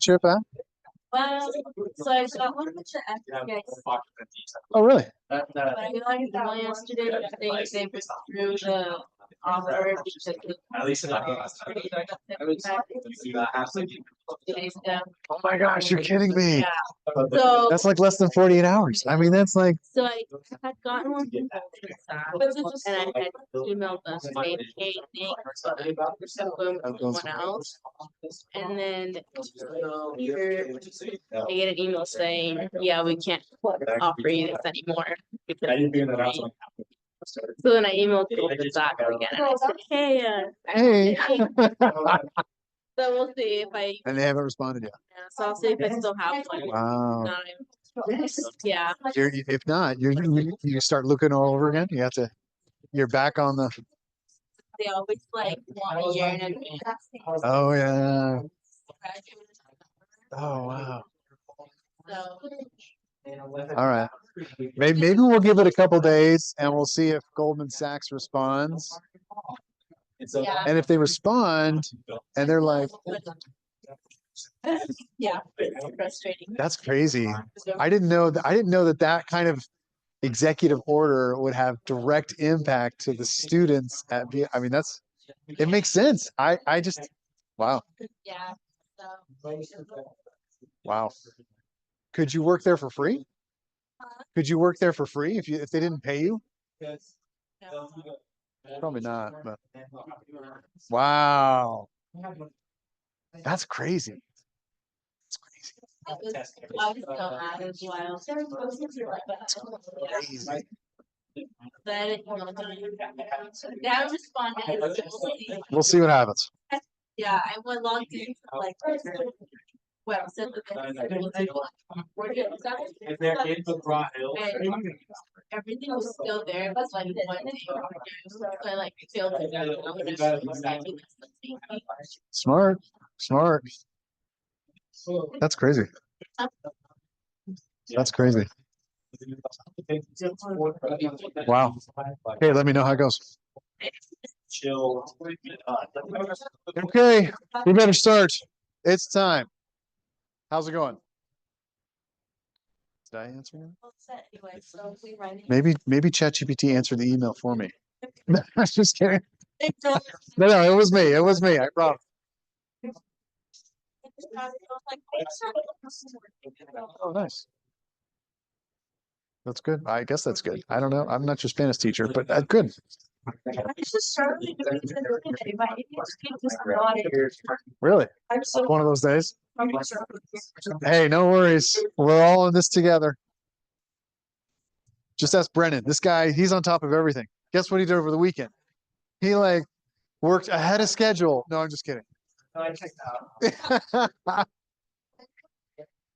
Chip, huh? So I got one with the SCM. Oh, really? But I got an email yesterday that they withdrew the offer because Oh my gosh, you're kidding me. yeah. So That's like less than 48 hours. I mean, that's like, so I had gotten one from and I had emailed them saying, hey, thanks, but I'm going someone else. And then here I get an email saying, yeah, we can't offer you this anymore because so then I emailed the doctor again and I said, hey. So we'll see if I And they haven't responded yet. yeah, so I'll see if I still have one. Wow. Yeah. If not, you start looking all over again. You have to, you're back on the. They always like want a year in advance. Oh, yeah. Oh, wow. So All right. Maybe we'll give it a couple days and we'll see if Goldman Sachs responds. yeah. And if they respond and they're like, Yeah. Frustrating. that's crazy. I didn't know that kind of executive order would have direct impact to the students at I mean, it makes sense. I just, wow. Yeah. So Wow. Could you work there for free? Could you work there for free if they didn't pay you? no. Probably not, but wow. That's crazy. I was so mad as well. Crazy. But I didn't know that. That responded. We'll see what happens. Yeah, I went logged in like well, said that If they're in the Broad Hills. everything was still there. It was like one day. So I like filled it out. Smart. That's crazy. That's crazy. Wow. Okay, let me know how it goes. Chill. Okay, we better start. It's time. How's it going? Did I answer that? Maybe ChatGPT answered the email for me. I'm just kidding. No, it was me. It was me. I promise. Oh, nice. That's good. I guess that's good. I don't know. I'm not your Spanish teacher, but good. Really? One of those days. Hey, no worries. We're all in this together. Just ask Brennan. This guy, he's on top of everything. Guess what he did over the weekend? He like worked ahead of schedule. No, I'm just kidding.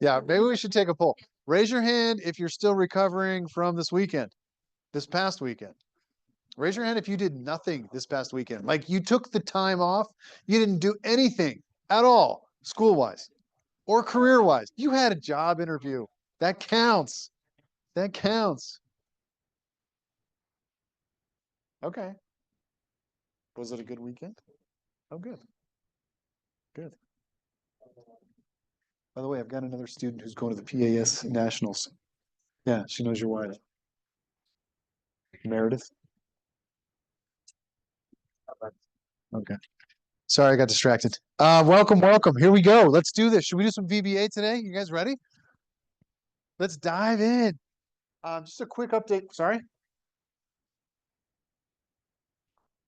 Yeah, maybe we should take a poll. Raise your hand if you're still recovering from this past weekend. Raise your hand if you did nothing this past weekend. Like you took the time off, you didn't do anything at all, school-wise or career-wise. You had a job interview. That counts. That counts. Okay. Was it a good weekend? Oh, good. Good. By the way, I've got another student who's going to the PAS Nationals. Yeah, she knows your wife. Meredith. Okay. Sorry, I got distracted. Welcome. Here we go. Let's do this. Should we do some VBA today? You guys ready? Let's dive in. Just a quick update. Sorry.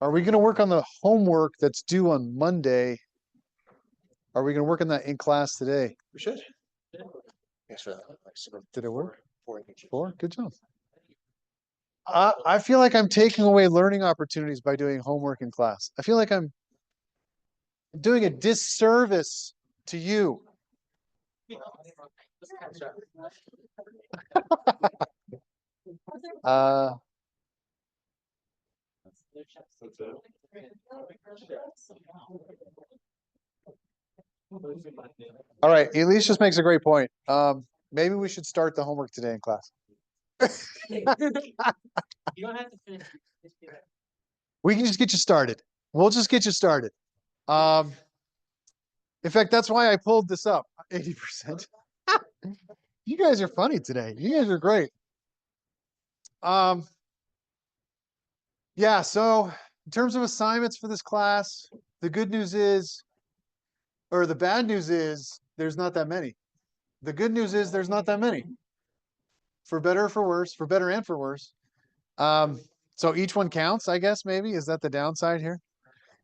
Are we going to work on the homework that's due on Monday? Are we going to work on that in class today? We should. Yes, sir. Did it work? 4? Good job. I feel like I'm taking away learning opportunities by doing homework in class. I feel like I'm doing a disservice to you. All right, Elise just makes a great point. Maybe we should start the homework today in class. You don't have to finish. We can just get you started. We'll just get you started. In fact, that's why I pulled this up. 80%. You guys are funny today. You guys are great. Yeah, so in terms of assignments for this class, the good news is, or the bad news is, there's not that many. The good news is there's not that many. For better or for worse, for better and for worse. So each one counts, I guess, maybe. Is that the downside here?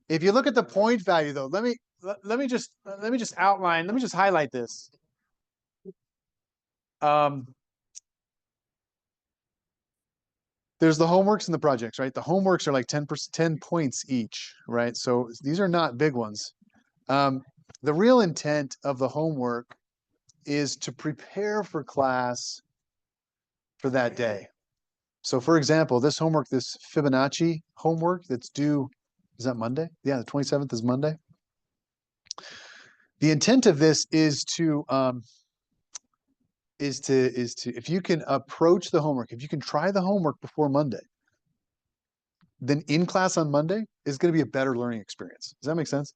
If you look at the point value though, let me just outline, let me just highlight this. There's the homeworks and the projects, right? The homeworks are like 10 points each, right? So these are not big ones. The real intent of the homework is to prepare for class for that day. So for example, this homework, this Fibonacci homework that's due, is that Monday? Yeah, the 27th is Monday. The intent of this is to if you can approach the homework, if you can try the homework before Monday, then in class on Monday is going to be a better learning experience. Does that make sense?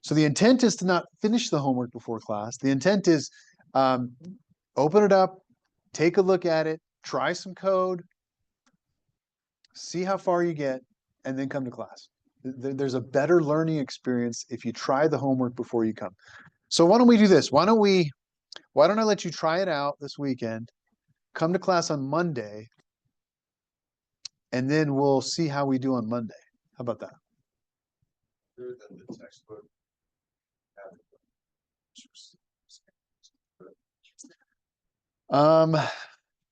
So the intent is to not finish the homework before class. The intent is open it up, take a look at it, try some code, see how far you get, and then come to class. There's a better learning experience if you try the homework before you come. So why don't we do this? Why don't I let you try it out this weekend, come to class on Monday, and then we'll see how we do on Monday. How about that?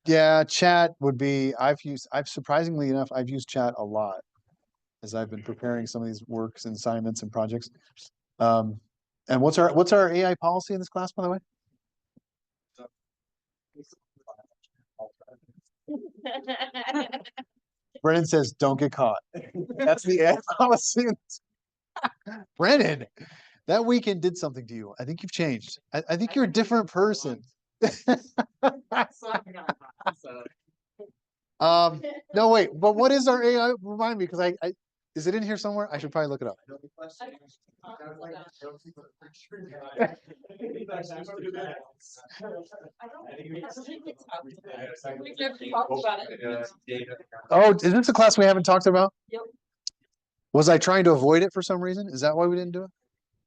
Yeah, chat would be, I've surprisingly enough, I've used chat a lot as I've been preparing some of these works and assignments and projects. And what's our AI policy in this class, by the way? Brennan says, don't get caught. That's the AI policy. Brennan, that weekend did something to you. I think you've changed. I think you're a different person. No, wait, but what is our AI? Remind me, because is it in here somewhere? I should probably look it up. Oh, is this a class we haven't talked about? Yep. Was I trying to avoid it for some reason? Is that why we didn't do it?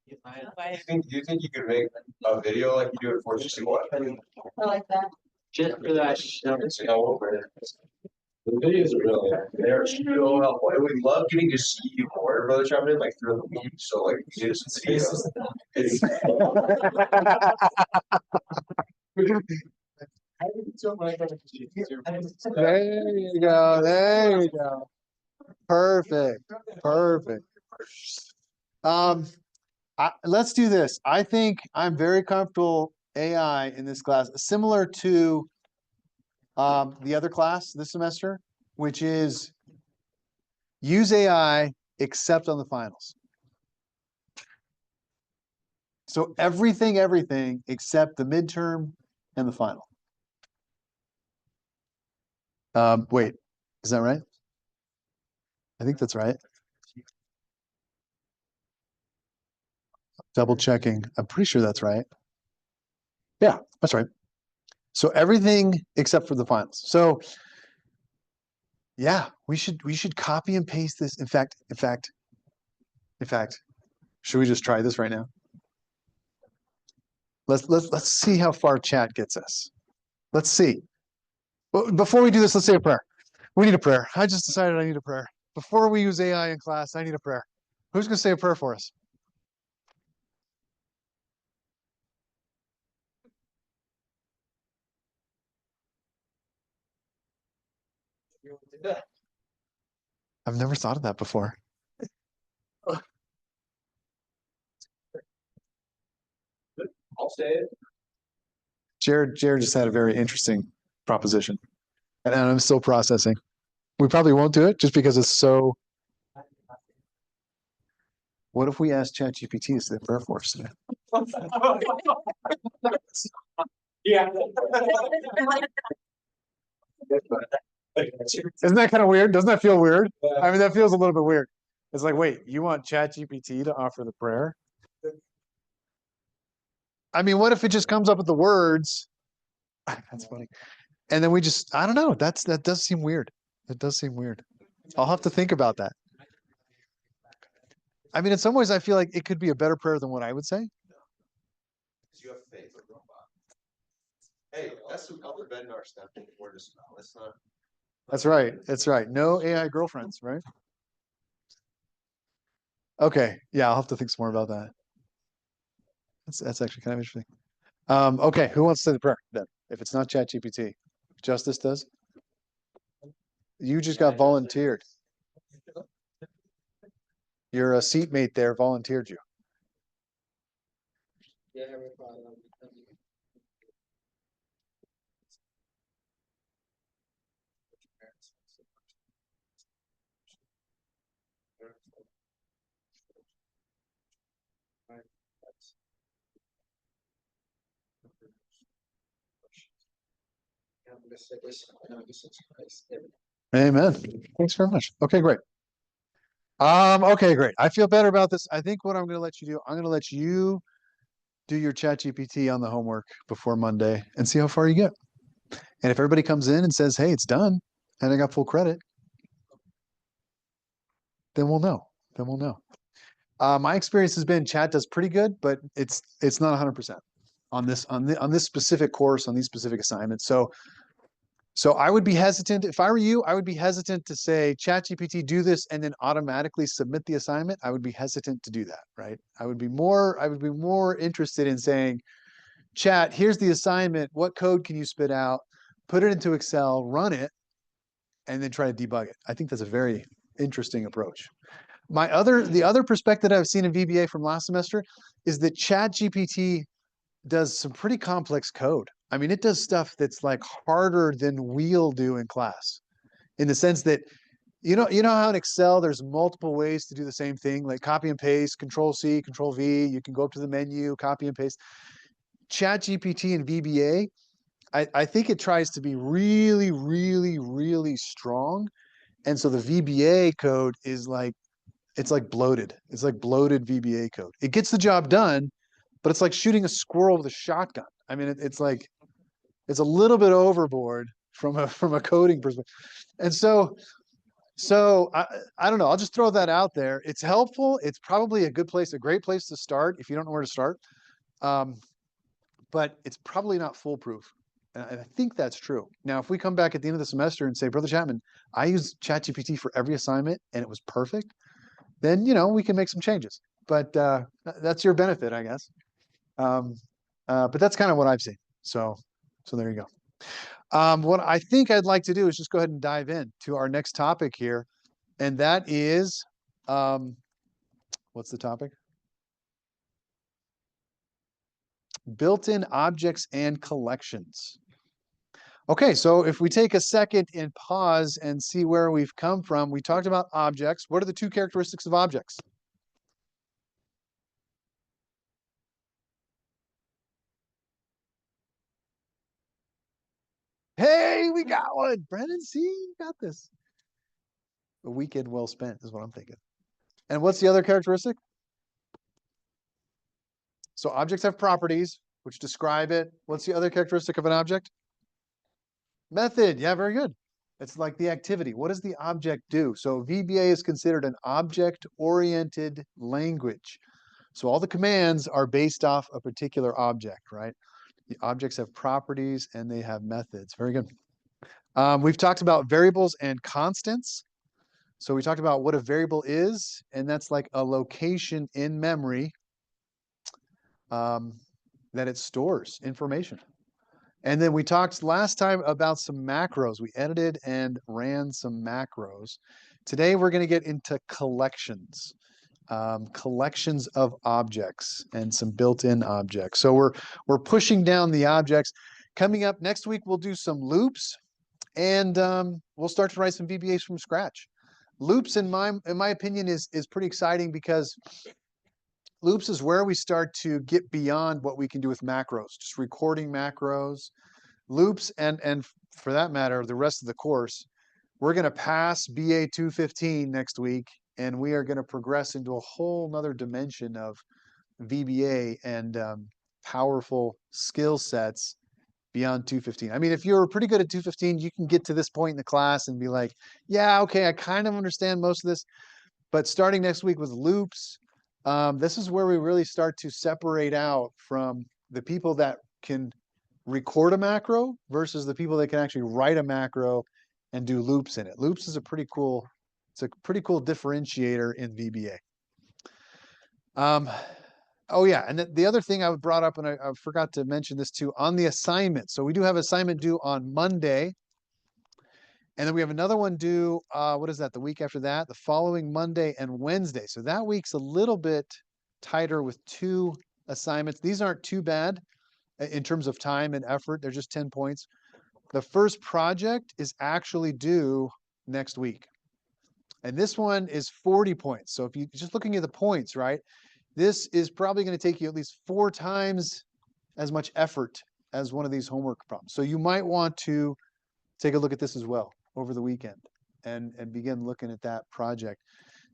Do you think you could make a video like you do it for just to watch? I like that. Just for that. The videos are really, they're so helpful. And we love getting to see you more, Brother Chapman, like through the week. So like just videos. There you go. There you go. Perfect. Perfect. Let's do this. I think I'm very comfortable AI in this class, similar to the other class this semester, which is use AI except on the finals. So everything except the midterm and the final. Wait, is that right? I think that's right. Double checking. I'm pretty sure that's right. Yeah, that's right. So everything except for the finals. So yeah, we should copy and paste this. In fact, should we just try this right now? Let's see how far chat gets us. Let's see. But before we do this, let's say a prayer. We need a prayer. I just decided I need a prayer. Before we use AI in class, I need a prayer. Who's going to say a prayer for us? I've never thought of that before. I'll say it. Jared just had a very interesting proposition, and I'm still processing. We probably won't do it just because it's so. What if we ask ChatGPT to say a prayer for us today? Yeah. Isn't that kind of weird? Doesn't that feel weird? I mean, that feels a little bit weird. It's like, wait, you want ChatGPT to offer the prayer? I mean, what if it just comes up with the words? That's funny. And then we just, I don't know. That does seem weird. It does seem weird. I'll have to think about that. I mean, in some ways, I feel like it could be a better prayer than what I would say. You have faith in robot. Hey, that's some other vendor stuff. We're just, let's not. That's right. That's right. No AI girlfriends, right? Okay. Yeah, I'll have to think some more about that. That's actually kind of interesting. Okay, who wants to say the prayer then? If it's not ChatGPT, Justice does. You just got volunteered. Your seatmate there volunteered you. Amen. Thanks very much. Okay, great. Okay, great. I feel better about this. I think what I'm going to let you do, I'm going to let you do your ChatGPT on the homework before Monday and see how far you get. And if everybody comes in and says, "Hey, it's done," and I got full credit, then we'll know. Then we'll know. My experience has been chat does pretty good, but it's not 100% on this specific course on these specific assignments. So I would be hesitant if I were you. I would be hesitant to say ChatGPT do this and then automatically submit the assignment. I would be hesitant to do that, right? I would be more interested in saying, Chat, here's the assignment. What code can you spit out? Put it into Excel, run it, and then try to debug it. I think that's a very interesting approach. The other perspective I've seen in VBA from last semester is that ChatGPT does some pretty complex code. I mean, it does stuff that's like harder than we'll do in class, in the sense that you know how in Excel there's multiple ways to do the same thing, like copy and paste, Control C, Control V. You can go up to the menu, copy and paste. ChatGPT and VBA, I think it tries to be really, really, really strong, and so the VBA code is like it's like bloated. It's like bloated VBA code. It gets the job done, but it's like shooting a squirrel with a shotgun. I mean, it's like it's a little bit overboard from a coding perspective. And so I don't know. I'll just throw that out there. It's helpful. It's probably a good place, a great place to start if you don't know where to start. But it's probably not foolproof. And I think that's true. Now, if we come back at the end of the semester and say, Brother Chapman, I used ChatGPT for every assignment and it was perfect, then we can make some changes. But that's your benefit, I guess. But that's kind of what I've seen. So there you go. What I think I'd like to do is just go ahead and dive in to our next topic here, and that is, what's the topic? Built-in objects and collections. Okay, so if we take a second and pause and see where we've come from, we talked about objects. What are the two characteristics of objects? Hey, we got one. Brennan, see, you got this. A weekend well spent is what I'm thinking. And what's the other characteristic? So objects have properties which describe it. What's the other characteristic of an object? Method. Yeah, very good. It's like the activity. What does the object do? So VBA is considered an object-oriented language. So all the commands are based off a particular object, right? The objects have properties and they have methods. Very good. We've talked about variables and constants. So we talked about what a variable is, and that's like a location in memory that it stores information. And then we talked last time about some macros. We edited and ran some macros. Today we're going to get into collections, collections of objects and some built-in objects. So we're pushing down the objects. Coming up next week, we'll do some loops, and we'll start to write some VBAs from scratch. Loops, in my opinion, is pretty exciting because loops is where we start to get beyond what we can do with macros, just recording macros. Loops, and for that matter, the rest of the course, we're going to pass BA 215 next week, and we are going to progress into a whole nother dimension of VBA and powerful skill sets beyond 215. I mean, if you're pretty good at 215, you can get to this point in the class and be like, yeah, okay, I kind of understand most of this. But starting next week with loops, this is where we really start to separate out from the people that can record a macro versus the people that can actually write a macro and do loops in it. Loops is a pretty cool, it's a pretty cool differentiator in VBA. Oh yeah, and the other thing I brought up, and I forgot to mention this too, on the assignment. So we do have assignment due on Monday. And then we have another one due, what is that, the week after that? The following Monday and Wednesday. So that week's a little bit tighter with 2 assignments. These aren't too bad in terms of time and effort. They're just 10 points. The first project is actually due next week. And this one is 40 points. So if you just looking at the points, right? This is probably going to take you at least 4 times as much effort as one of these homework problems. So you might want to take a look at this as well over the weekend and begin looking at that project.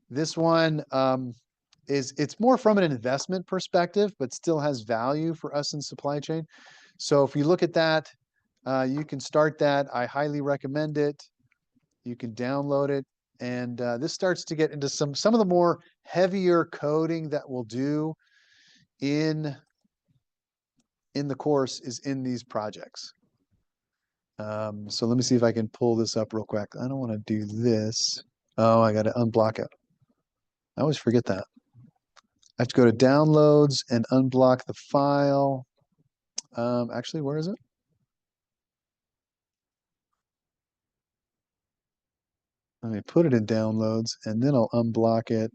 This one it's more from an investment perspective, but still has value for us in supply chain. So if you look at that, you can start that. I highly recommend it. You can download it. And this starts to get into some of the more heavier coding that we'll do in the course is in these projects. So let me see if I can pull this up real quick. I don't want to do this. Oh, I got to unblock it. I always forget that. I have to go to downloads and unblock the file. Actually, where is it? Let me put it in downloads and then I'll unblock it.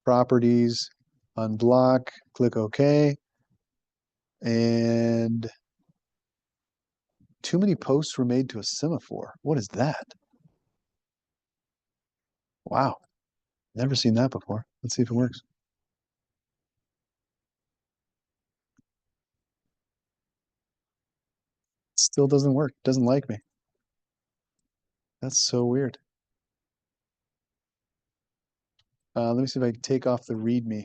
Properties, unblock, click OK. And too many posts were made to a semaphore. What is that? Wow. Never seen that before. Let's see if it works. Still doesn't work. Doesn't like me. That's so weird. Let me see if I can take off the README.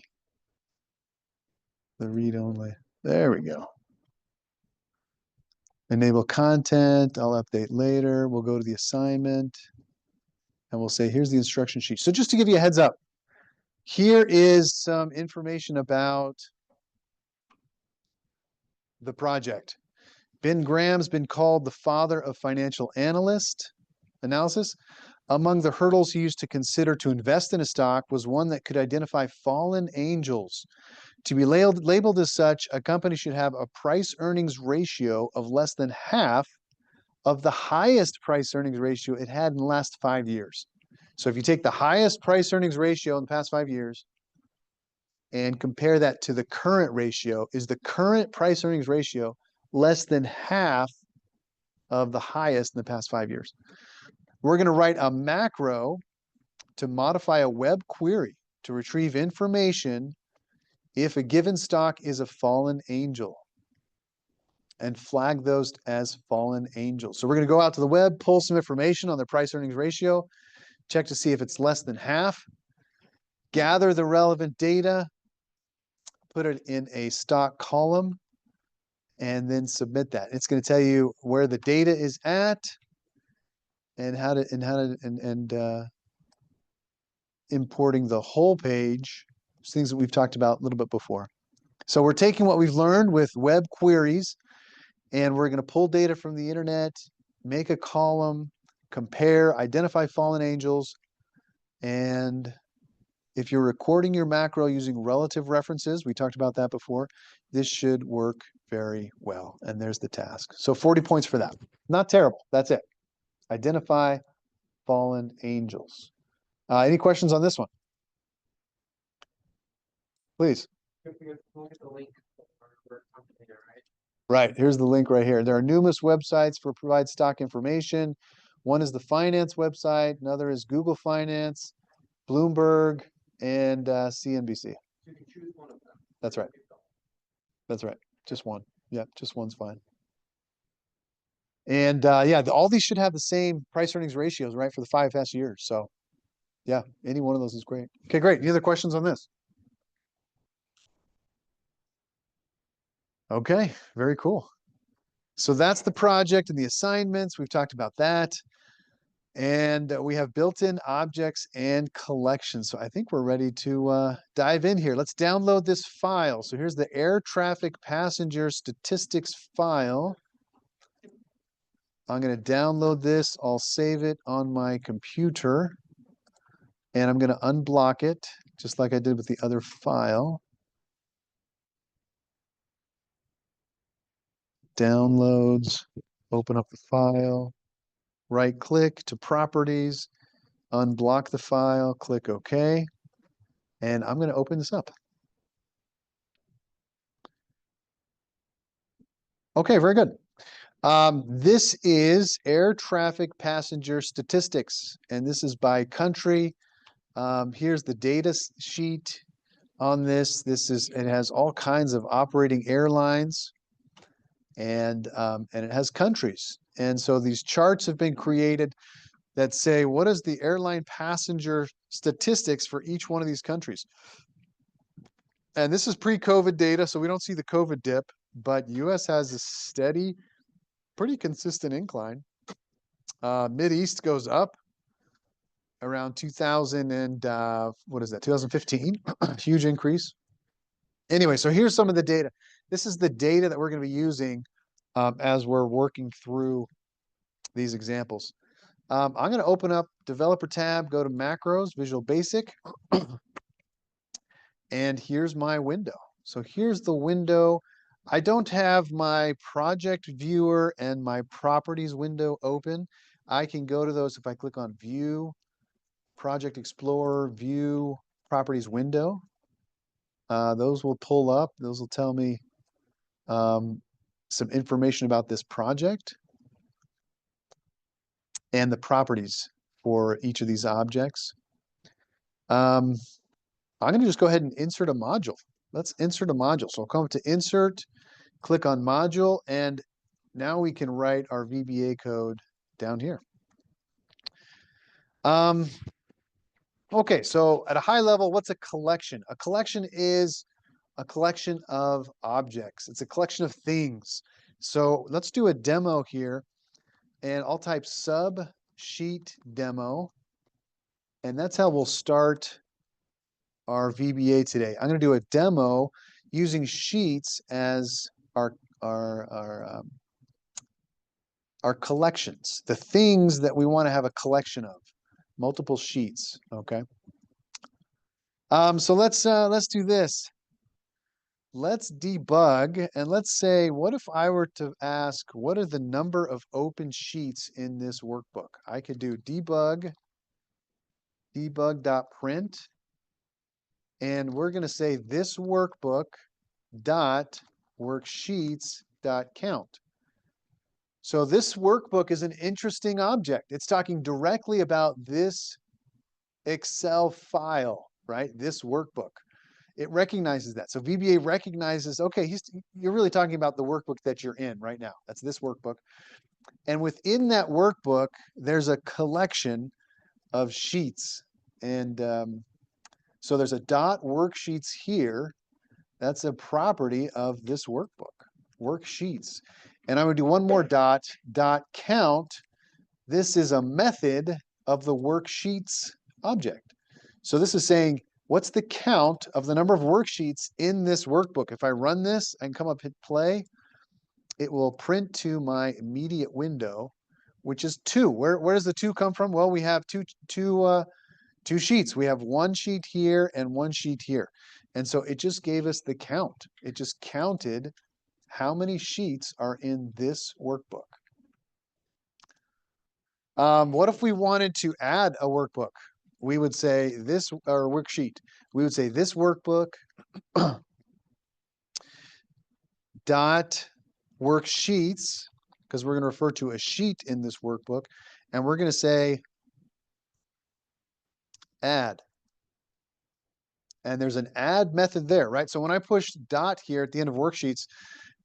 The read only. There we go. Enable content. I'll update later. We'll go to the assignment. And we'll say, here's the instruction sheet. So just to give you a heads up, here is some information about the project. Ben Graham's been called the father of financial analysis. Among the hurdles he used to consider to invest in a stock was one that could identify fallen angels. To be labeled as such, a company should have a price-earnings ratio of less than half of the highest price-earnings ratio it had in the last 5 years. So if you take the highest price-earnings ratio in the past 5 years and compare that to the current ratio, is the current price-earnings ratio less than half of the highest in the past 5 years? We're going to write a macro to modify a web query to retrieve information if a given stock is a fallen angel and flag those as fallen angels. So we're going to go out to the web, pull some information on their price earnings ratio, check to see if it's less than half, gather the relevant data, put it in a stock column, and then submit that. It's going to tell you where the data is at and importing the whole page, things that we've talked about a little bit before. So we're taking what we've learned with web queries, and we're going to pull data from the internet, make a column, compare, identify fallen angels, and if you're recording your macro using relative references, we talked about that before, this should work very well. And there's the task. So 40 points for that. Not terrible. That's it. Identify fallen angels. Any questions on this one? Please. Right, here's the link right here. There are numerous websites for provide stock information. One is the finance website, another is Google Finance, Bloomberg, and CNBC. You can choose one of them. That's right. That's right. Just one. Yeah, just one's fine. And yeah, all these should have the same price earnings ratios, right, for the 5 past years. So yeah, any one of those is great. Okay, great. Any other questions on this? Okay, very cool. So that's the project and the assignments. We've talked about that. And we have built-in objects and collections. So I think we're ready to dive in here. Let's download this file. So here's the air traffic passenger statistics file. I'm going to download this. I'll save it on my computer. And I'm going to unblock it, just like I did with the other file. Downloads, open up the file, right click to properties, unblock the file, click OK. And I'm going to open this up. Okay, very good. This is air traffic passenger statistics, and this is by country. Here's the data sheet on this. It has all kinds of operating airlines, and it has countries. And so these charts have been created that say, what is the airline passenger statistics for each one of these countries? And this is pre-COVID data, so we don't see the COVID dip, but US has a steady, pretty consistent incline. Mideast goes up around 2000 and what is that, 2015, huge increase. Anyway, so here's some of the data. This is the data that we're going to be using as we're working through these examples. I'm going to open up Developer tab, go to Macros, Visual Basic, and here's my window. So here's the window. I don't have my project viewer and my properties window open. I can go to those if I click on View, Project Explorer, View, Properties window. Those will pull up. Those will tell me some information about this project and the properties for each of these objects. I'm going to just go ahead and insert a module. Let's insert a module. So I'll come to Insert, click on Module, and now we can write our VBA code down here. Okay, so at a high level, what's a collection? A collection is a collection of objects. It's a collection of things. So let's do a demo here, and I'll type sub sheet demo, and that's how we'll start our VBA today. I'm going to do a demo using sheets as our collections, the things that we want to have a collection of, multiple sheets. Okay. So let's do this. Let's debug, and let's say, what if I were to ask, what are the number of open sheets in this workbook? I could do debug.print, and we're going to say this workbook dot worksheets dot count. So this workbook is an interesting object. It's talking directly about this Excel file, right? This workbook. It recognizes that. So VBA recognizes, okay, you're really talking about the workbook that you're in right now. That's this workbook. And within that workbook, there's a collection of sheets. And so there's a dot worksheets here. That's a property of this workbook, worksheets. And I'm going to do one more dot count. This is a method of the worksheets object. So this is saying, what's the count of the number of worksheets in this workbook? If I run this and come up, hit play, it will print to my immediate window, which is 2. Where does the 2 come from? Well, we have two sheets. We have one sheet here and one sheet here. And so it just gave us the count. It just counted how many sheets are in this workbook. What if we wanted to add a workbook? We would say this, or worksheet. We would say this workbook dot worksheets, because we're going to refer to a sheet in this workbook, and we're going to say add. And there's an add method there, right? So when I push dot here at the end of worksheets,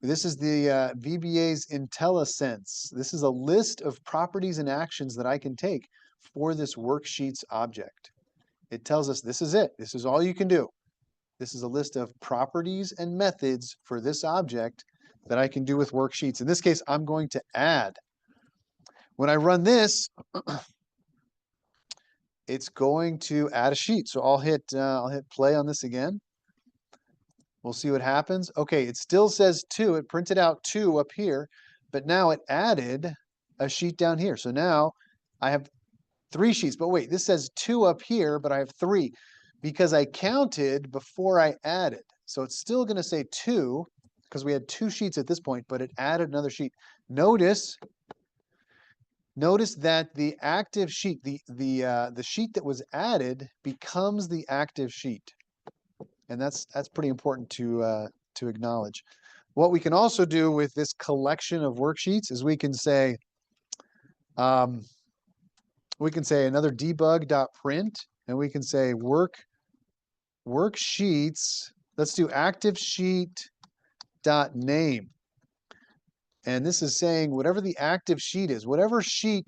this is the VBA's IntelliSense. This is a list of properties and actions that I can take for this worksheets object. It tells us this is it. This is all you can do. This is a list of properties and methods for this object that I can do with worksheets. In this case, I'm going to add. When I run this, it's going to add a sheet. So I'll hit play on this again. We'll see what happens. Okay, it still says 2. It printed out 2 up here, but now it added a sheet down here. So now I have 3 sheets, but wait, this says 2 up here, but I have 3 because I counted before I added. So it's still going to say 2 because we had 2 sheets at this point, but it added another sheet. Notice that the active sheet, the sheet that was added becomes the active sheet. And that's pretty important to acknowledge. What we can also do with this collection of worksheets is we can say another debug.print, and we can say worksheets. Let's do active sheet dot name. And this is saying whatever the active sheet is, whatever sheet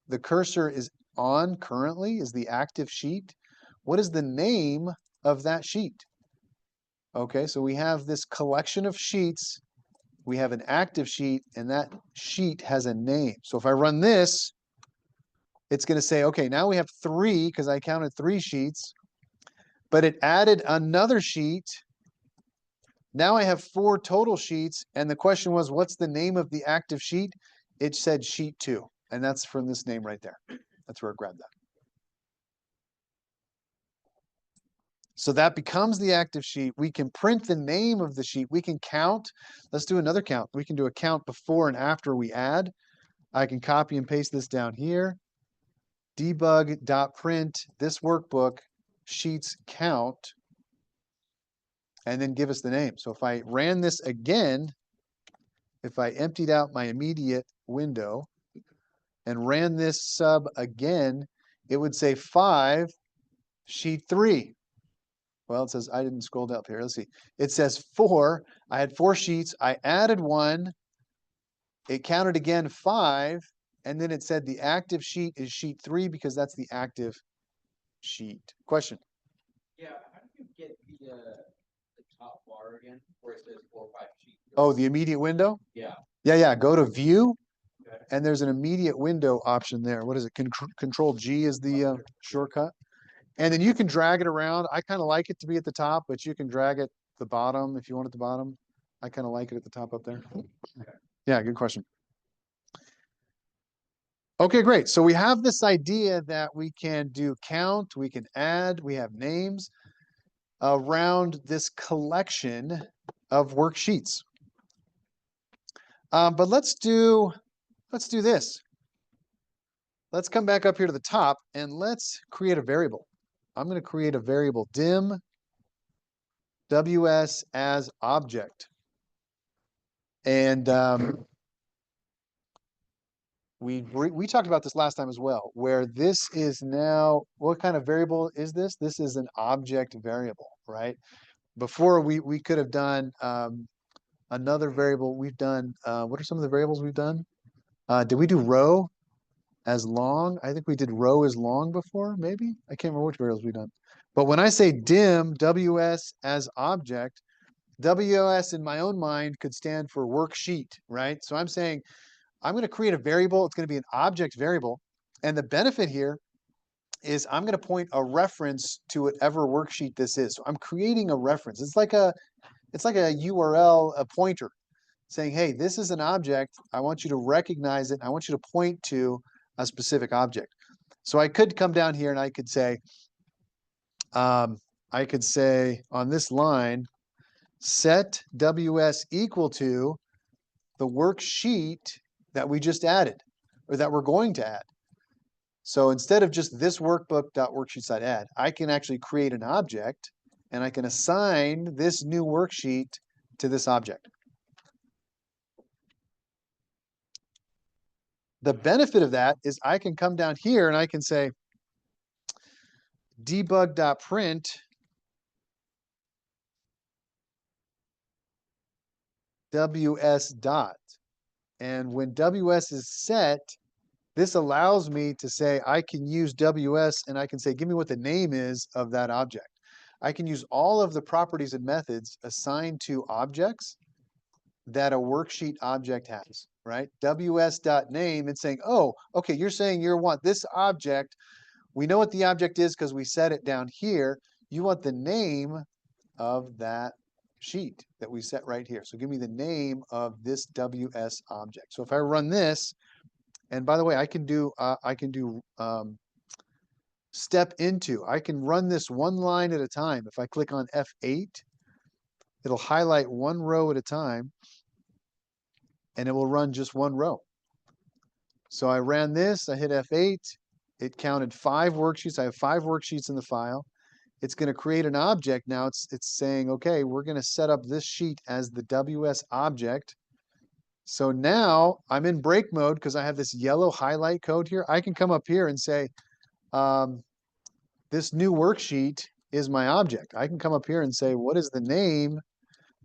the cursor is on currently is the active sheet. What is the name of that sheet? Okay, so we have this collection of sheets. We have an active sheet, and that sheet has a name. So if I run this, it's going to say, okay, now we have 3 because I counted 3 sheets, but it added another sheet. Now I have 4 total sheets, and the question was, what's the name of the active sheet? It said sheet 2, and that's from this name right there. That's where it grabbed that. So that becomes the active sheet. We can print the name of the sheet. We can count. Let's do another count. We can do a count before and after we add. I can copy and paste this down here. Debug.print this workbook sheets count, and then give us the name. So if I ran this again, if I emptied out my immediate window and ran this sub again, it would say 5, sheet 3. Well, it says I didn't scroll down up here. Let's see. It says 4. I had 4 sheets. I added 1. It counted again 5. And then it said the active sheet is sheet 3 because that's the active sheet. Question? Yeah, how do you get the top bar again where it says 4 or 5 sheets? Oh, the immediate window? Yeah. Yeah. Go to view. Okay. And there's an immediate window option there. What is it? Control G is the shortcut. And then you can drag it around. I kind of like it to be at the top, but you can drag it the bottom if you want it at the bottom. I kind of like it at the top up there. Yeah, good question. Okay, great. So we have this idea that we can do count, we can add, we have names around this collection of worksheets. But let's do this. Let's come back up here to the top and let's create a variable. I'm going to create a variable dim ws as object. And we talked about this last time as well, where this is now, what kind of variable is this? This is an object variable, right? Before we could have done another variable. We've done, what are some of the variables we've done? Did we do row as long? I think we did row as long before, maybe? I can't remember which variables we've done. But when I say dim ws as object, ws in my own mind could stand for worksheet, right? So I'm saying I'm going to create a variable. It's going to be an object variable. And the benefit here is I'm going to point a reference to whatever worksheet this is. So I'm creating a reference. It's like a URL, a pointer saying, hey, this is an object. I want you to recognize it. I want you to point to a specific object. So I could come down here and I could say on this line, set ws equal to the worksheet that we just added, or that we're going to add. So instead of just this workbook.worksheets.add, I can actually create an object and I can assign this new worksheet to this object. The benefit of that is I can come down here and I can say debug.print ws dot. And when ws is set, this allows me to say I can use ws and I can say, give me what the name is of that object. I can use all of the properties and methods assigned to objects that a worksheet object has, right? ws.name, it's saying, oh, okay, you're saying you want this object. We know what the object is because we set it down here. You want the name of that sheet that we set right here. So give me the name of this WS object. So if I run this, and by the way, I can do step into, I can run this one line at a time. If I click on F8, it'll highlight one row at a time, and it will run just one row. So I ran this, I hit F8, it counted 5 worksheets. I have 5 worksheets in the file. It's going to create an object now. It's saying, okay, we're going to set up this sheet as the WS object. So now I'm in break mode because I have this yellow highlight code here. I can come up here and say, this new worksheet is my object. I can come up here and say, what is the name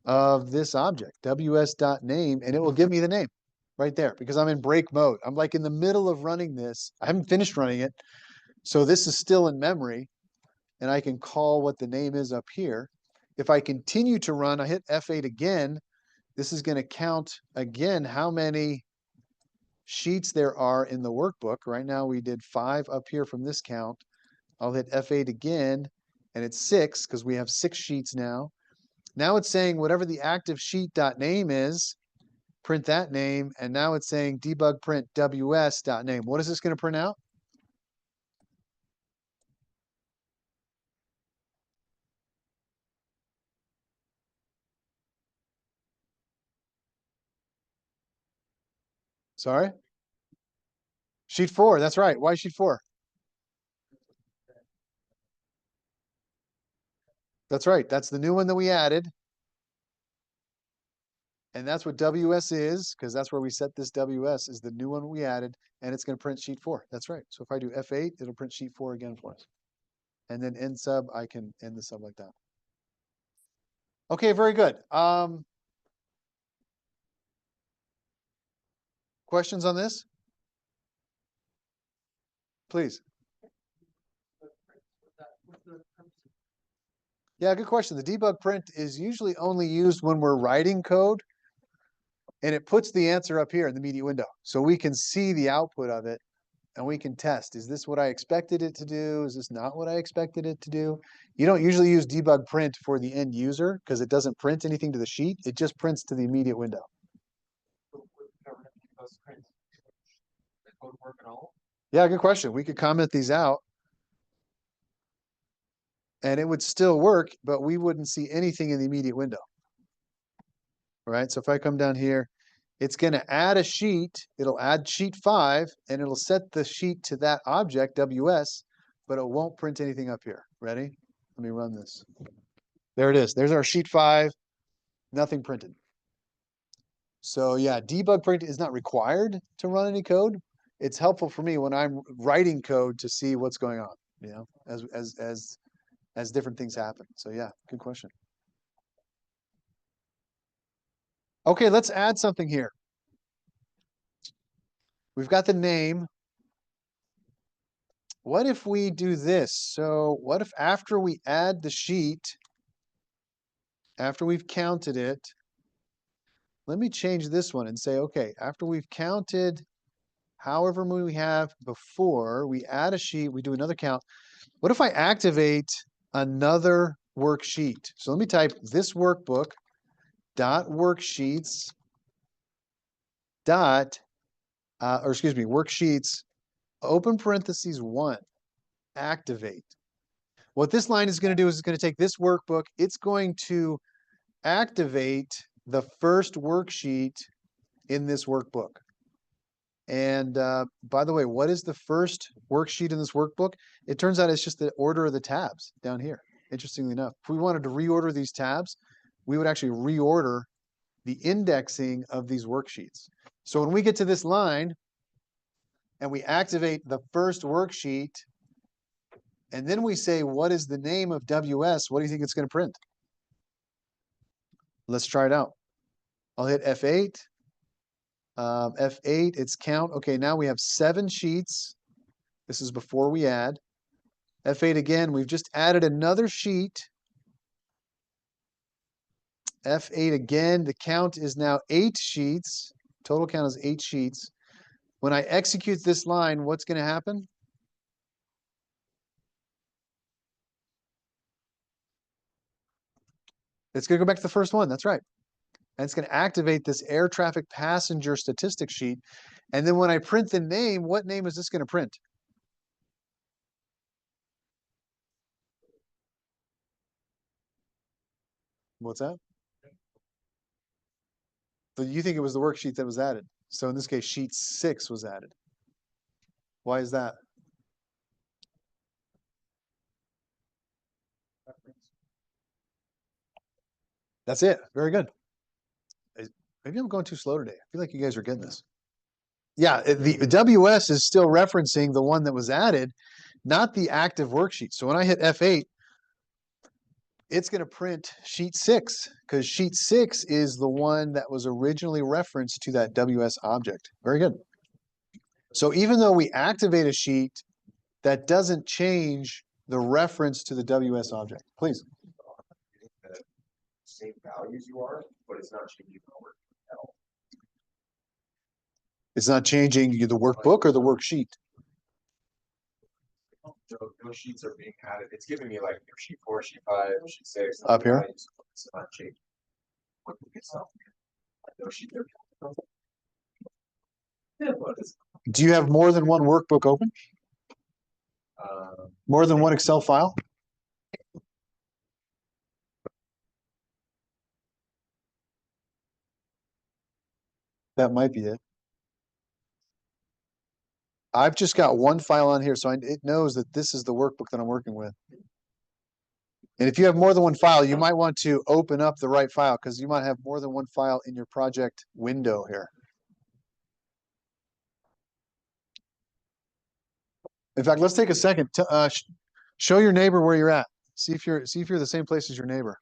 of this object? ws.name, and it will give me the name right there because I'm in break mode. I'm like in the middle of running this. I haven't finished running it. So this is still in memory, and I can call what the name is up here. If I continue to run, I hit F8 again. This is going to count again how many sheets there are in the workbook. Right now we did 5 up here from this count. I'll hit F8 again, and it's 6 because we have 6 sheets now. Now it's saying whatever the active sheet.name is, print that name, and now it's saying debug print ws.name. What is this going to print out? Sorry? Sheet 4, that's right. Why sheet 4? That's right. That's the new one that we added. And that's what WS is, because that's where we set this WS is the new one we added, and it's going to print sheet 4. That's right. So if I do F8, it'll print sheet 4 again for us. And then end sub, I can end the sub like that. Okay, very good. Questions on this? Please. Yeah, good question. The debug print is usually only used when we're writing code, and it puts the answer up here in the media window. So we can see the output of it, and we can test. Is this what I expected it to do? Is this not what I expected it to do? You don't usually use debug print for the end user because it doesn't print anything to the sheet. It just prints to the immediate window. Yeah, good question. We could comment these out, and it would still work, but we wouldn't see anything in the immediate window. All right, so if I come down here, it's going to add a sheet. It'll add sheet 5, and it'll set the sheet to that object, WS, but it won't print anything up here. Ready? Let me run this. There it is. There's our sheet 5, nothing printed. So yeah, debug print is not required to run any code. It's helpful for me when I'm writing code to see what's going on, you know, as different things happen. So yeah, good question. Okay, let's add something here. We've got the name. What if we do this? So what if after we add the sheet, after we've counted it, let me change this one and say, okay, after we've counted however many we have before, we add a sheet, we do another count. What if I activate another worksheet? So let me type this workbook dot worksheets dot, worksheets, open parentheses 1, activate. What this line is going to do is it's going to take this workbook. It's going to activate the first worksheet in this workbook. And by the way, what is the first worksheet in this workbook? It turns out it's just the order of the tabs down here, interestingly enough. If we wanted to reorder these tabs, we would actually reorder the indexing of these worksheets. So when we get to this line and we activate the first worksheet, and then we say, what is the name of WS? What do you think it's going to print? Let's try it out. I'll hit F8. F8, it's count. Okay, now we have 7 sheets. This is before we add. F8 again, we've just added another sheet. F8 again, the count is now 8 sheets. Total count is 8 sheets. When I execute this line, what's going to happen? It's going to go back to the first one. That's right. And it's going to activate this air traffic passenger statistics sheet. And then when I print the name, what name is this going to print? What's that? So you think it was the worksheet that was added. So in this case, sheet 6 was added. Why is that? That's it. Very good. Maybe I'm going too slow today. I feel like you guys are getting this. Yeah, the WS is still referencing the one that was added, not the active worksheet. So when I hit F8, it's going to print sheet 6 because sheet 6 is the one that was originally referenced to that WS object. Very good. So even though we activate a sheet, that doesn't change the reference to the WS object. Please. Same values you are, but it's not changing over. It's not changing the workbook or the worksheet. Those sheets are being added. It's giving me like sheet 4, sheet 5, sheet 6. Up here? It's not changing. Workbook itself. Those sheets are. Yeah, but it's, Do you have more than one workbook open? More than one Excel file? That might be it. I've just got one file on here, so it knows that this is the workbook that I'm working with. And if you have more than one file, you might want to open up the right file because you might have more than one file in your project window here. In fact, let's take a second to show your neighbor where you're at. See if you're the same place as your neighbor.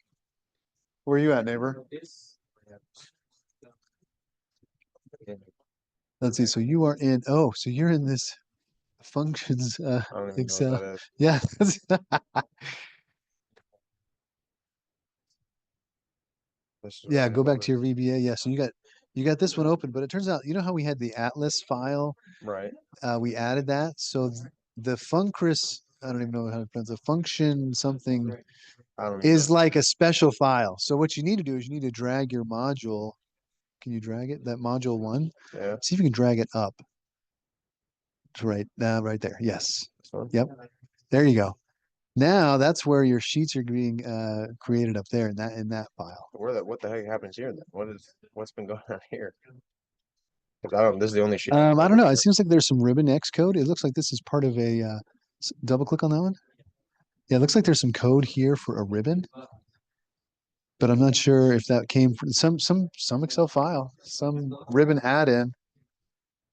Where are you at, neighbor? Let's see. So you are in. Oh, so you're in this functions Excel. Yeah. Yeah. Go back to your VBA. Yeah. So you got this one open, but it turns out you know how we had the Atlas file. right. We added that. So the funcris. I don't even know how to pronounce it. Function something is like a special file. So what you need to do is you need to drag your module. Can you drag it? That module 1? Yeah. See if you can drag it up. Right now, right there. Yes. Yep. There you go. Now that's where your sheets are being created up there in that file. What the heck happens here then? What's been going on here? 'Cause I don't. This is the only sheet. I don't know. It seems like there's some ribbon X code. It looks like this is part of a double click on that one. Yeah, it looks like there's some code here for a ribbon, but I'm not sure if that came from some Excel file, some ribbon add-in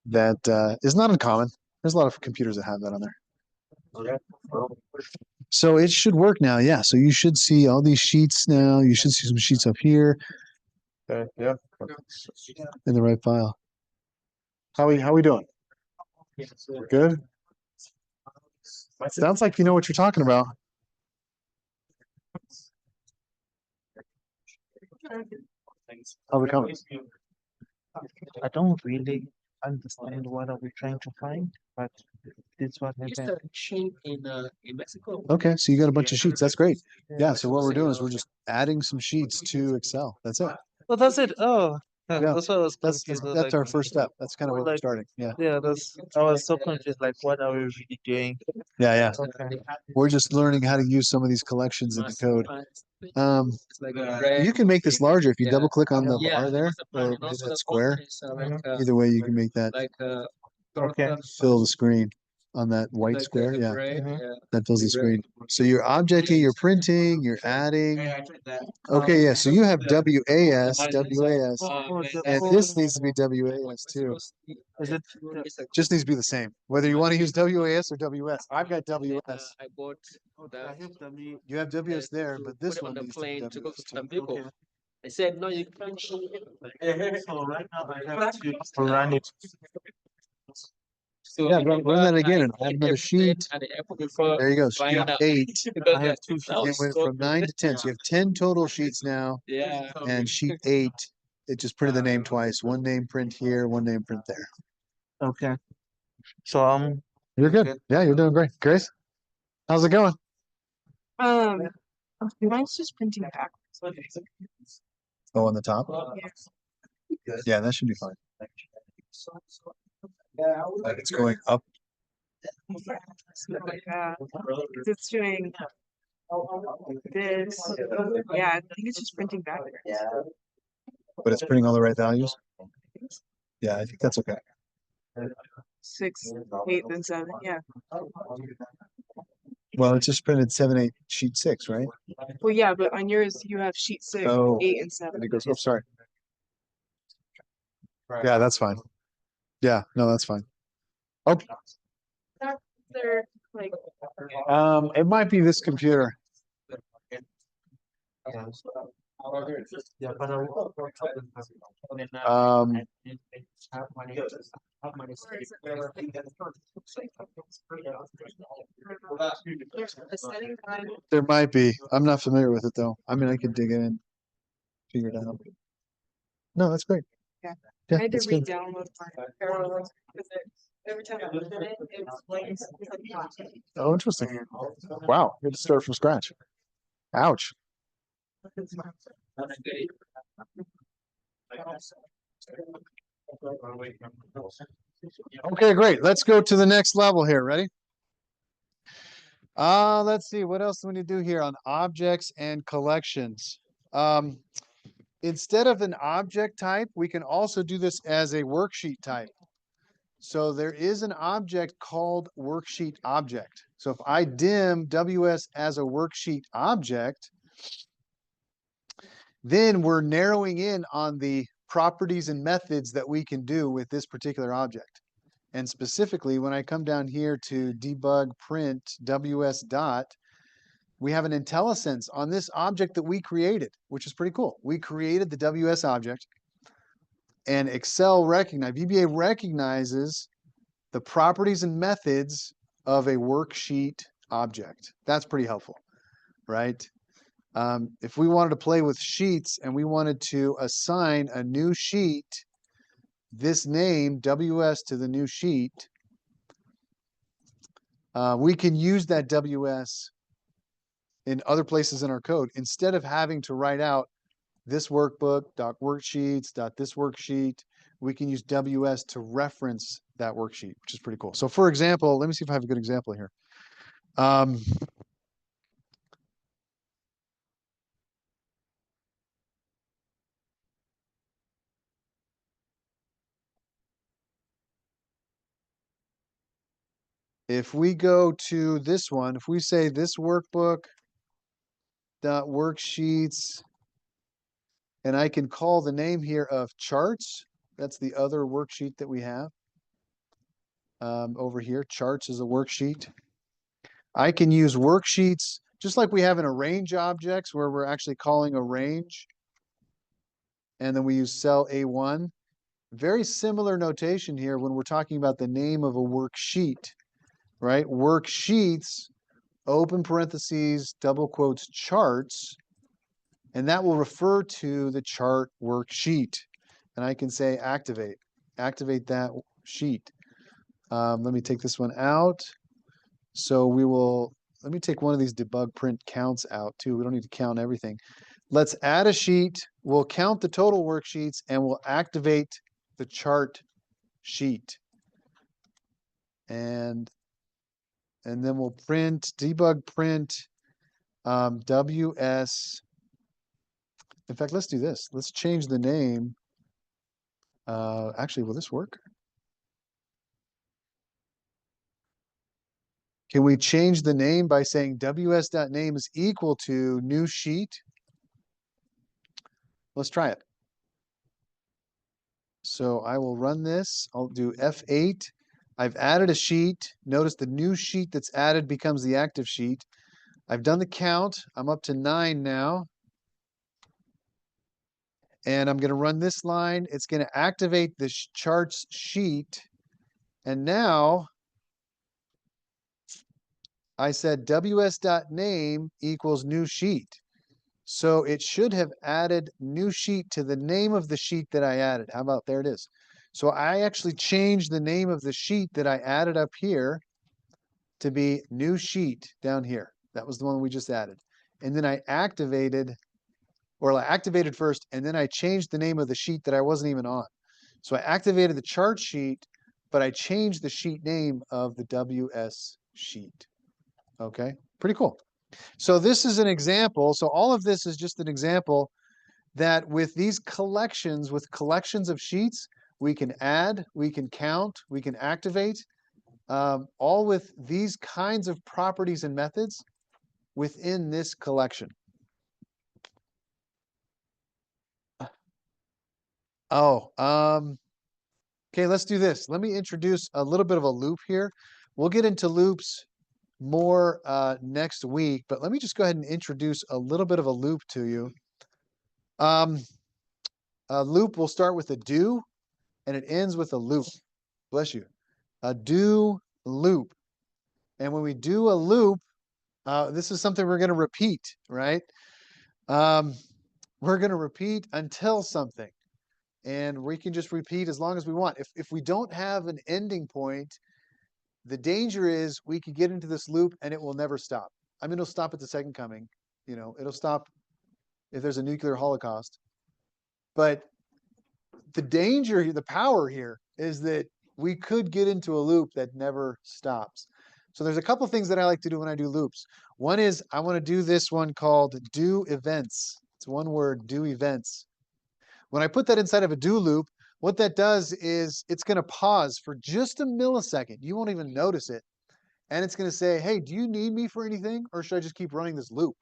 that is not uncommon. There's a lot of computers that have that on there. Okay. So it should work now. Yeah. So you should see all these sheets now. You should see some sheets up here Okay. Yeah. in the right file. How we doing? Good. Sounds like you know what you're talking about. How's it coming? I don't really understand what are we trying to find, but this is what Just happened. a sheet in Mexico. Okay, so you got a bunch of sheets. That's great. Yeah. So what we're doing is we're just adding some sheets to Excel. That's it. Oh, that's it. Oh, Yeah, that's what I was That's confused. I was that's like, our first step. That's kind of where we're like- starting. Yeah. yeah, I was so confused. Like, what are we really doing? Yeah. Yeah. Okay. We're just learning how to use some of these collections in the code. It's like a red. You can make this larger if you Yeah. double click on the Yeah, bar there what's the plan? or And also that the square. font is, like, Either way, you can make that like Okay. fill the screen on that white like, square. Yeah, gray, Mhm. yeah. that fills the Gray. screen. So you're objecting, you're printing, you're adding. Okay, yeah. So you have WAS, WAS, and this needs to be WAS too. Is it? Just needs to be the same, whether you want to use WAS or WS. I've got WS. I bought I that. have W. You have WS there, to but this put it one on the needs to be plane to go WS to too. Tampico. I said, no, you can't. So right now I have to run it. So Yeah, you run can that go again and and add hit another everything sheet. at the airport before There you go, flying sheet out. 8. Because I have two that It was went so from 9 to 10. So you have 10 total sheets now. yeah. And sheet 8, it just printed the name twice. One name print here, one name print there. Okay. So You're good. good. Yeah, you're doing great. Grace, how's it going? Mine's just printing backwards. Oh, on the top? Yeah, that should be fine. Like it's going up. It's doing this. Yeah, I think it's just printing backwards. But it's printing all the right values? Yeah, I think that's okay. 6, 8, then 7. Yeah. Well, it just printed 7, 8, sheet 6, right? Well, yeah, but on yours you have sheet 6, Oh. 8, and 7. And it goes, oh, sorry. Yeah, that's fine. Yeah, no, that's fine. Oh, They're like it might be this computer. Yeah, but Um, the setting time. there might be. I'm not familiar with it though. I mean, I could dig in, figure it out. No, that's great. Yeah. Yeah, I had to that's good. re-download my parallels because every time I looked at it, it was like it's like Oh, interesting. Wow, you had to start from scratch. Ouch. Okay, great. Let's go to the next level here. Ready? Let's see. What else do we need to do here on objects and collections? Instead of an object type, we can also do this as a worksheet type. So there is an object called worksheet object. So if I dim WS as a worksheet object, then we're narrowing in on the properties and methods that we can do with this particular object. And specifically, when I come down here to debug print WS dot, we have an IntelliSense on this object that we created, which is pretty cool. We created the WS object, and Excel VBA recognizes the properties and methods of a worksheet object. That's pretty helpful, right? If we wanted to play with sheets and we wanted to assign a new sheet this name WS to the new sheet, we can use that WS in other places in our code instead of having to write out this workbook dot worksheets dot this worksheet. We can use WS to reference that worksheet, which is pretty cool. So for example, let me see if I have a good example here. If we go to this one, if we say this workbook dot worksheets, and I can call the name here of charts. That's the other worksheet that we have. Over here, charts is a worksheet. I can use worksheets just like we have in arrange objects where we're actually calling a range. And then we use cell A1. Very similar notation here when we're talking about the name of a worksheet, right? Worksheets, open parentheses, double quotes, charts, and that will refer to the chart worksheet. And I can say activate that sheet. Let me take this one out. So let me take one of these debug print counts out too. We don't need to count everything. Let's add a sheet. We'll count the total worksheets and we'll activate the chart sheet. And then we'll debug print WS. In fact, let's do this. Let's change the name. Actually, will this work? Can we change the name by saying ws.name is equal to new sheet? Let's try it. So I will run this. I'll do F8. I've added a sheet. Notice the new sheet that's added becomes the active sheet. I've done the count. I'm up to 9 now. And I'm going to run this line. It's going to activate the charts sheet And now I said ws.name equals new sheet. So it should have added new sheet to the name of the sheet that I added. How about there it is. So I actually changed the name of the sheet that I added up here to be new sheet down here. That was the one we just added. And then I activated, or I activated first, and then I changed the name of the sheet that I wasn't even on. So I activated the chart sheet, but I changed the sheet name of the WS sheet. Okay, pretty cool. So this is an example. So all of this is just an example that with these collections, with collections of sheets, we can add, we can count, we can activate, all with these kinds of properties and methods within this collection. Oh, okay, let's do this. Let me introduce a little bit of a loop here. We'll get into loops more next week, but let me just go ahead and introduce a little bit of a loop to you. A loop will start with a do, and it ends with a loop. Bless you. A do loop. And when we do a loop, this is something we're going to repeat, right? We're going to repeat until something. And we can just repeat as long as we want. If we don't have an ending point, the danger is we could get into this loop and it will never stop. I mean, it'll stop at the second coming. You know, it'll stop if there's a nuclear holocaust. But the danger, the power here is that we could get into a loop that never stops. So there's a couple things that I like to do when I do loops. One is I want to do this one called do events. It's one word, do events. When I put that inside of a do loop, what that does is it's going to pause for just a millisecond. You won't even notice it. And it's going to say, hey, do you need me for anything? Or should I just keep running this loop?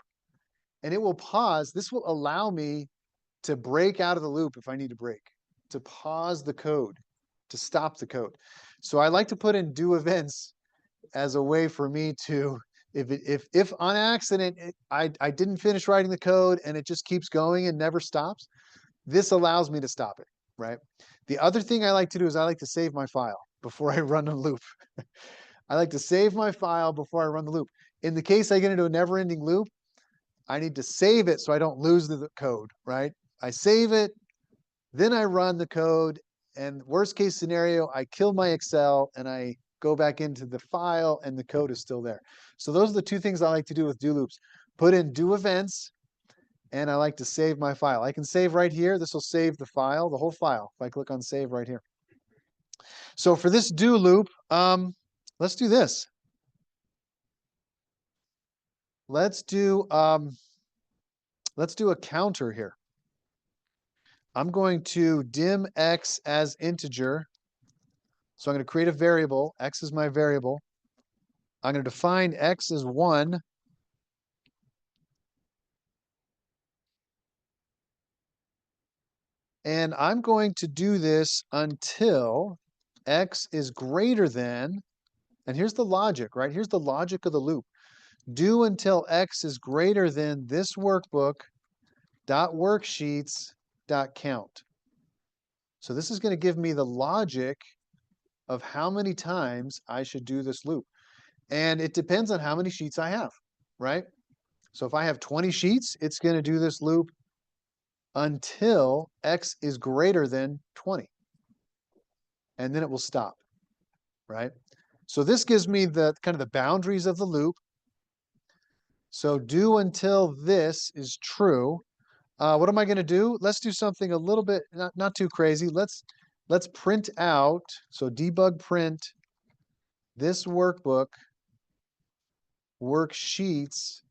And it will pause. This will allow me to break out of the loop if I need to break, to pause the code, to stop the code. So I like to put in do events as a way for me to, if on accident, I didn't finish writing the code and it just keeps going and never stops, this allows me to stop it, right? The other thing I like to do is I like to save my file before I run a loop. I like to save my file before I run the loop. In the case I get into a never-ending loop, I need to save it so I don't lose the code, right? I save it, then I run the code, and worst case scenario, I kill my Excel and I go back into the file and the code is still there. So those are the two things I like to do with do loops. Put in do events, and I like to save my file. I can save right here. This will save the file, the whole file, if I click on save right here. So for this do loop, let's do this. Let's do a counter here. I'm going to dim x as integer. So I'm going to create a variable. X is my variable. I'm going to define x as 1. And I'm going to do this until x is greater than, and here's the logic, right? Here's the logic of the loop. Do until x is greater than this workbook dot worksheets dot count. So this is going to give me the logic of how many times I should do this loop. And it depends on how many sheets I have, right? So if I have 20 sheets, it's going to do this loop until x is greater than 20. And then it will stop, right? So this gives me the kind of the boundaries of the loop. So do until this is true. What am I going to do? Let's do something a little bit, not too crazy. Let's print out, so debug print this workbook, worksheets,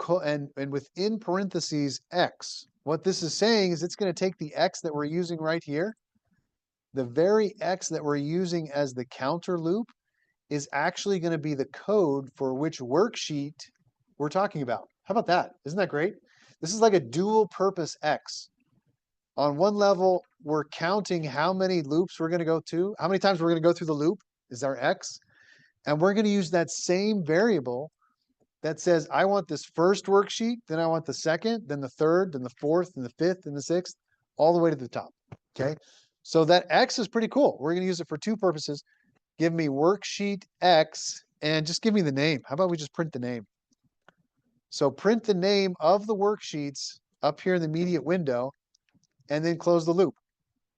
and within parentheses, x. What this is saying is it's going to take the x that we're using right here, the very x that we're using as the counter loop is actually going to be the code for which worksheet we're talking about. How about that? Isn't that great? This is like a dual purpose x. On one level, we're counting how many loops we're going to go to, how many times we're going to go through the loop is our x. And we're going to use that same variable that says, I want this first worksheet, then I want the second, then the third, then the fourth, and the fifth, and the sixth, all the way to the top, okay? So that X is pretty cool. We're going to use it for two purposes. Give me worksheet X and just give me the name. How about we just print the name? So print the name of the worksheets up here in the immediate window and then close the loop.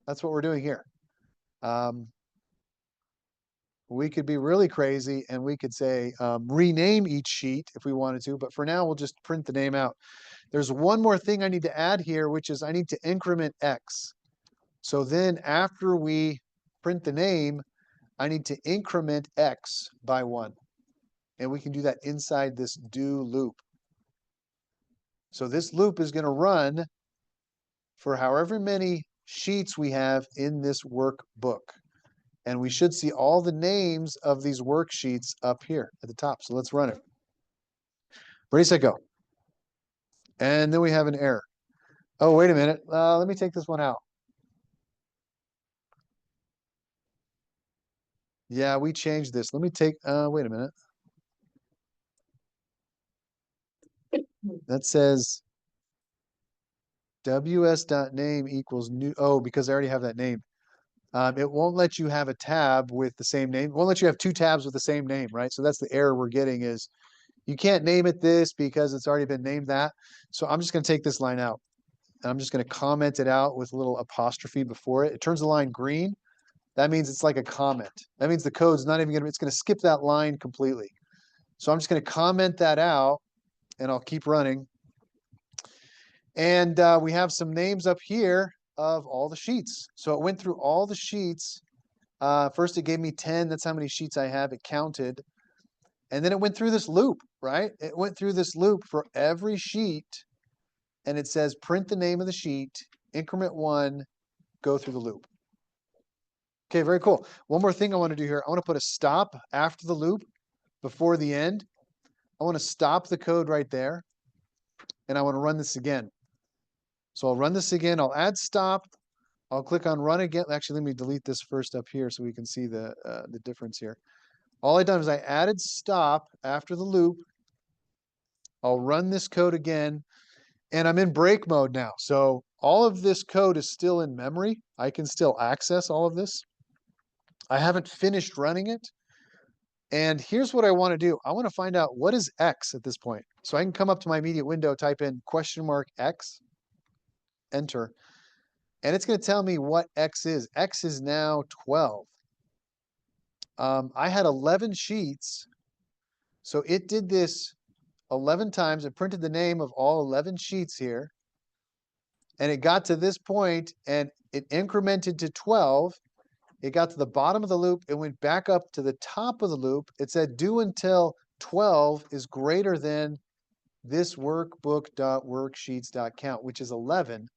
That's what we're doing here. We could be really crazy and we could say rename each sheet if we wanted to, but for now we'll just print the name out. There's one more thing I need to add here, which is I need to increment X. So then after we print the name, I need to increment X by 1. And we can do that inside this do loop. So this loop is going to run for however many sheets we have in this workbook. And we should see all the names of these worksheets up here at the top. So let's run it. Ready, set, go. And then we have an error. Oh, wait a minute. Let me take this one out. Yeah, we changed this. Let me take, wait a minute. That says ws.name equals new. Oh, because I already have that name. It won't let you have a tab with the same name. It won't let you have two tabs with the same name, right? So that's the error we're getting is you can't name it this because it's already been named that. So I'm just going to take this line out. And I'm just going to comment it out with a little apostrophe before it. It turns the line green. That means it's like a comment. That means the code's not even going to, it's going to skip that line completely. So I'm just going to comment that out and I'll keep running. And we have some names up here of all the sheets. So it went through all the sheets. First it gave me 10. That's how many sheets I have. It counted. And then it went through this loop, right? It went through this loop for every sheet. And it says print the name of the sheet, increment 1, go through the loop. Okay, very cool. One more thing I want to do here. I want to put a stop after the loop before the end. I want to stop the code right there. And I want to run this again. So I'll run this again. I'll add stop. I'll click on run again. Actually, let me delete this first up here so we can see the difference here. All I done is I added stop after the loop. I'll run this code again. And I'm in break mode now. So all of this code is still in memory. I can still access all of this. I haven't finished running it. And here's what I want to do. I want to find out what is X at this point. So I can come up to my immediate window, type in $X, enter. And it's going to tell me what X is. X is now 12. I had 11 sheets. So it did this 11 times. It printed the name of all 11 sheets here. And it got to this point and it incremented to 12. It got to the bottom of the loop. It went back up to the top of the loop. It said do until 12 is greater than this workbook.worksheets.count, which is 11.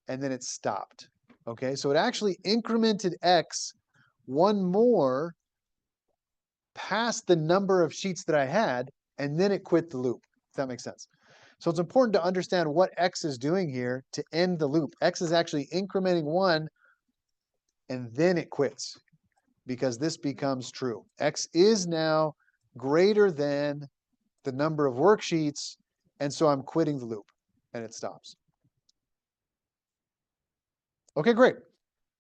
And then it stopped. Okay, so it actually incremented X one more past the number of sheets that I had, and then it quit the loop, if that makes sense. So it's important to understand what X is doing here to end the loop. X is actually incrementing 1, and then it quits because this becomes true. X is now greater than the number of worksheets, and so I'm quitting the loop, and it stops. Okay, great.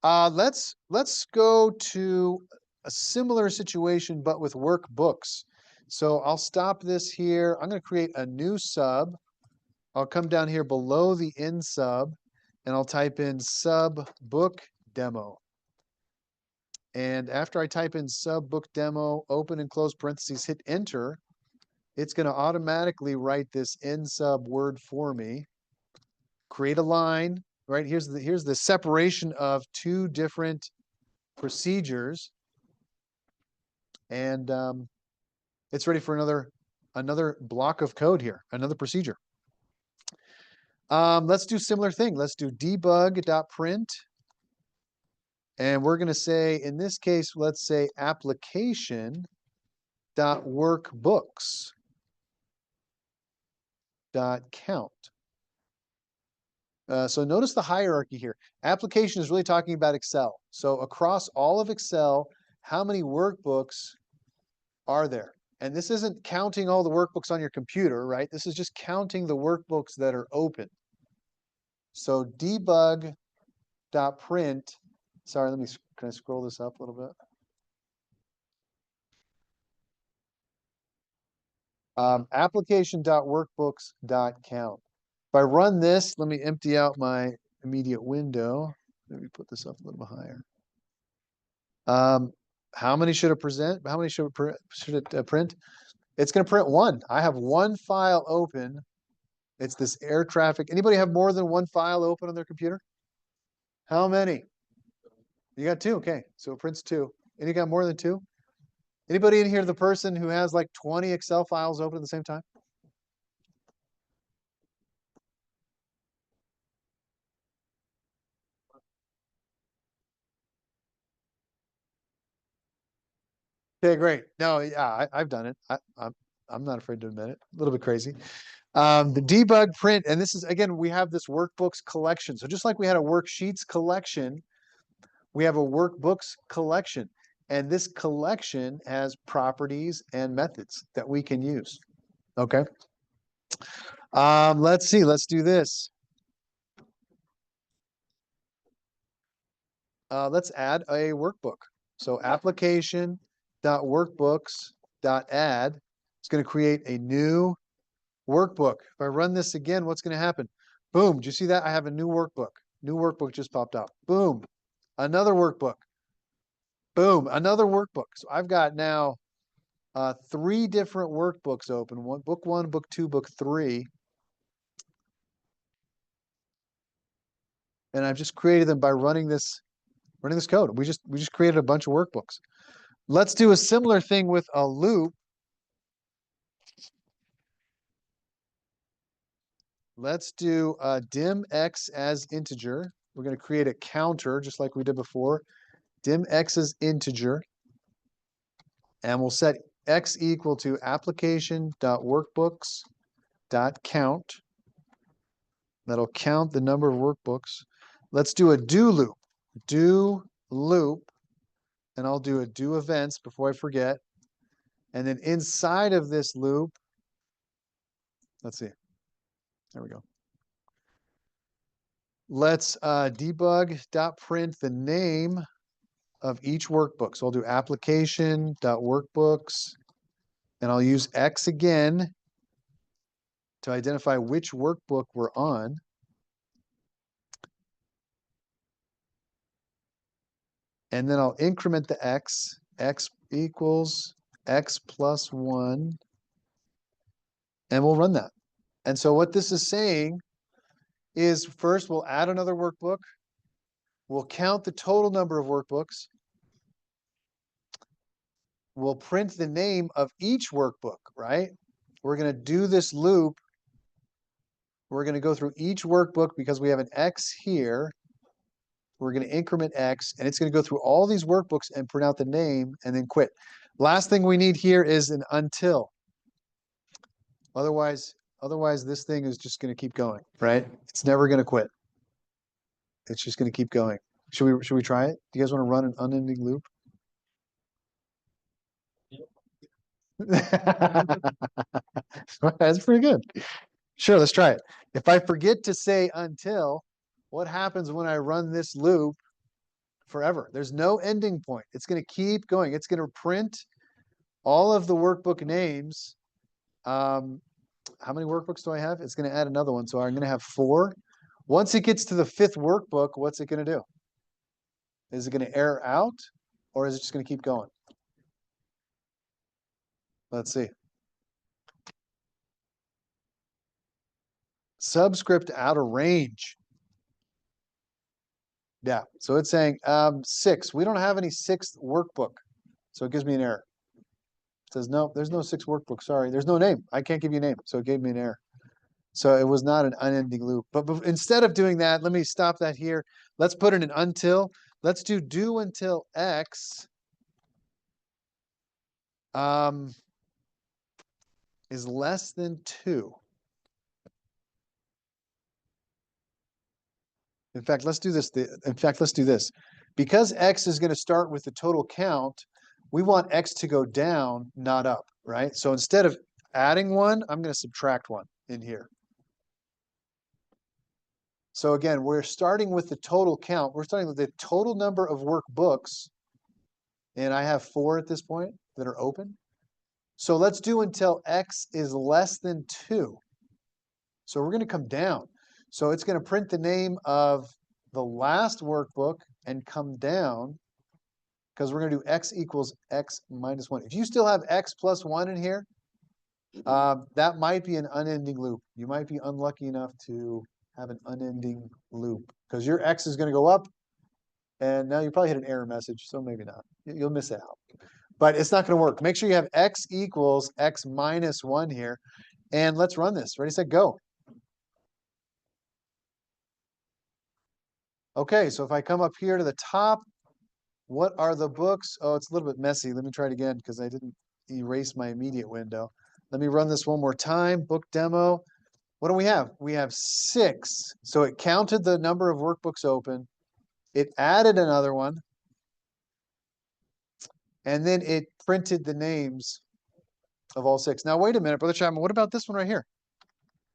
Let's go to a similar situation, but with workbooks. So I'll stop this here. I'm going to create a new sub. I'll come down here below the in sub, and I'll type in sub book demo. And after I type in sub book demo, open and close parentheses, hit enter, it's going to automatically write this in sub word for me. Create a line. Right, here's the separation of two different procedures, and it's ready for another block of code here, another procedure. Let's do similar thing. Let's do debug.print, and we're going to say, in this case, let's say application.workbooks.count. So notice the hierarchy here. Application is really talking about Excel. So across all of Excel, how many workbooks are there? And this isn't counting all the workbooks on your computer, right? This is just counting the workbooks that are open. So debug.print Sorry, can I scroll this up a little bit? Application.workbooks.count. If I run this, let me empty out my immediate window. Maybe put this up a little bit higher. How many should it present? How many should it print? It's going to print one. I have one file open. It's this air traffic. Anybody have more than one file open on their computer? How many? You got two. Okay, so it prints two. And you got more than two? Anybody in here the person who has like 20 Excel files open at the same time? Okay, great. No, yeah, I've done it. I'm not afraid to admit it. A little bit crazy. The debug print, and this is, again, we have this workbooks collection. So just like we had a worksheets collection, we have a workbooks collection. And this collection has properties and methods that we can use. Okay. Let's see. Let's do this. Let's add a workbook. So application.workbooks.add is going to create a new workbook. If I run this again, what's going to happen? Boom. Do you see that? I have a new workbook. New workbook just popped up. Boom. Another workbook. Boom. Another workbook. So I've got now 3 different workbooks open. Book 1, book 2, book 3. And I've just created them by running this code. We just created a bunch of workbooks. Let's do a similar thing with a loop. Let's do dim x as integer. We're going to create a counter just like we did before. Dim x as integer. And we'll set x equal to application.workbooks.count. That'll count the number of workbooks. Let's do a do loop. Do loop. And I'll do a do events before I forget. And then inside of this loop, let's see. There we go. Let's debug.print the name of each workbook. So I'll do application.workbooks, and I'll use X again to identify which workbook we're on. And then I'll increment the X. X equals X plus 1. And we'll run that. And so what this is saying is first we'll add another workbook. We'll count the total number of workbooks. We'll print the name of each workbook, right? We're going to do this loop. We're going to go through each workbook because we have an X here. We're going to increment X, and it's going to go through all these workbooks and print out the name and then quit. Last thing we need here is an until. Otherwise this thing is just going to keep going, right? It's never going to quit. It's just going to keep going. Should we try it? Do you guys want to run an unending loop? That's pretty good. Sure, let's try it. If I forget to say until, what happens when I run this loop forever? There's no ending point. It's going to keep going. It's going to print all of the workbook names. How many workbooks do I have? It's going to add another one. So I'm going to have 4. Once it gets to the 5th workbook, what's it going to do? Is it going to error out, or is it just going to keep going? Let's see. Subscript out of range. Yeah, so it's saying 6. We don't have any 6th workbook. So it gives me an error. It says, no, there's no 6th workbook. Sorry, there's no name. I can't give you a name. So it gave me an error. So it was not an unending loop. But instead of doing that, let me stop that here. Let's put in an until. Let's do until X is less than 2. In fact, let's do this. Let's do this. Because X is going to start with the total count, we want X to go down, not up, right? So instead of adding 1, I'm going to subtract 1 in here. So again, we're starting with the total count. We're starting with the total number of workbooks. And I have 4 at this point that are open. So let's do until X is less than 2. So we're going to come down. So it's going to print the name of the last workbook and come down because we're going to do X equals X minus 1. If you still have X plus 1 in here, that might be an unending loop. You might be unlucky enough to have an unending loop because your X is going to go up and now you probably hit an error message. So maybe not. You'll miss it out. But it's not going to work. Make sure you have X equals X minus 1 here. And let's run this. Ready, set, go. Okay, so if I come up here to the top, what are the books? Oh, it's a little bit messy. Let me try it again because I didn't erase my immediate window. Let me run this one more time. Book demo. What do we have? We have 6. So it counted the number of workbooks open. It added another one. And then it printed the names of all 6. Now, wait a minute, Brother Chapman. What about this one right here?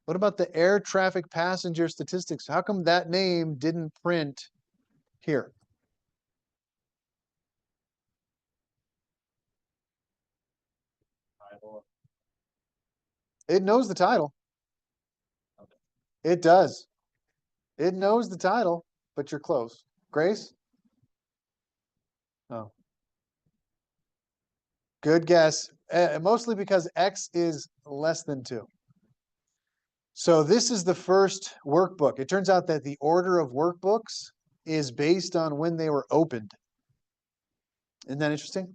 What about the air traffic passenger statistics? How come that name didn't print here? It knows the title. It does. It knows the title, but you're close. Grace? Oh. Good guess. Mostly because X is less than 2. So this is the first workbook. It turns out that the order of workbooks is based on when they were opened. Isn't that interesting?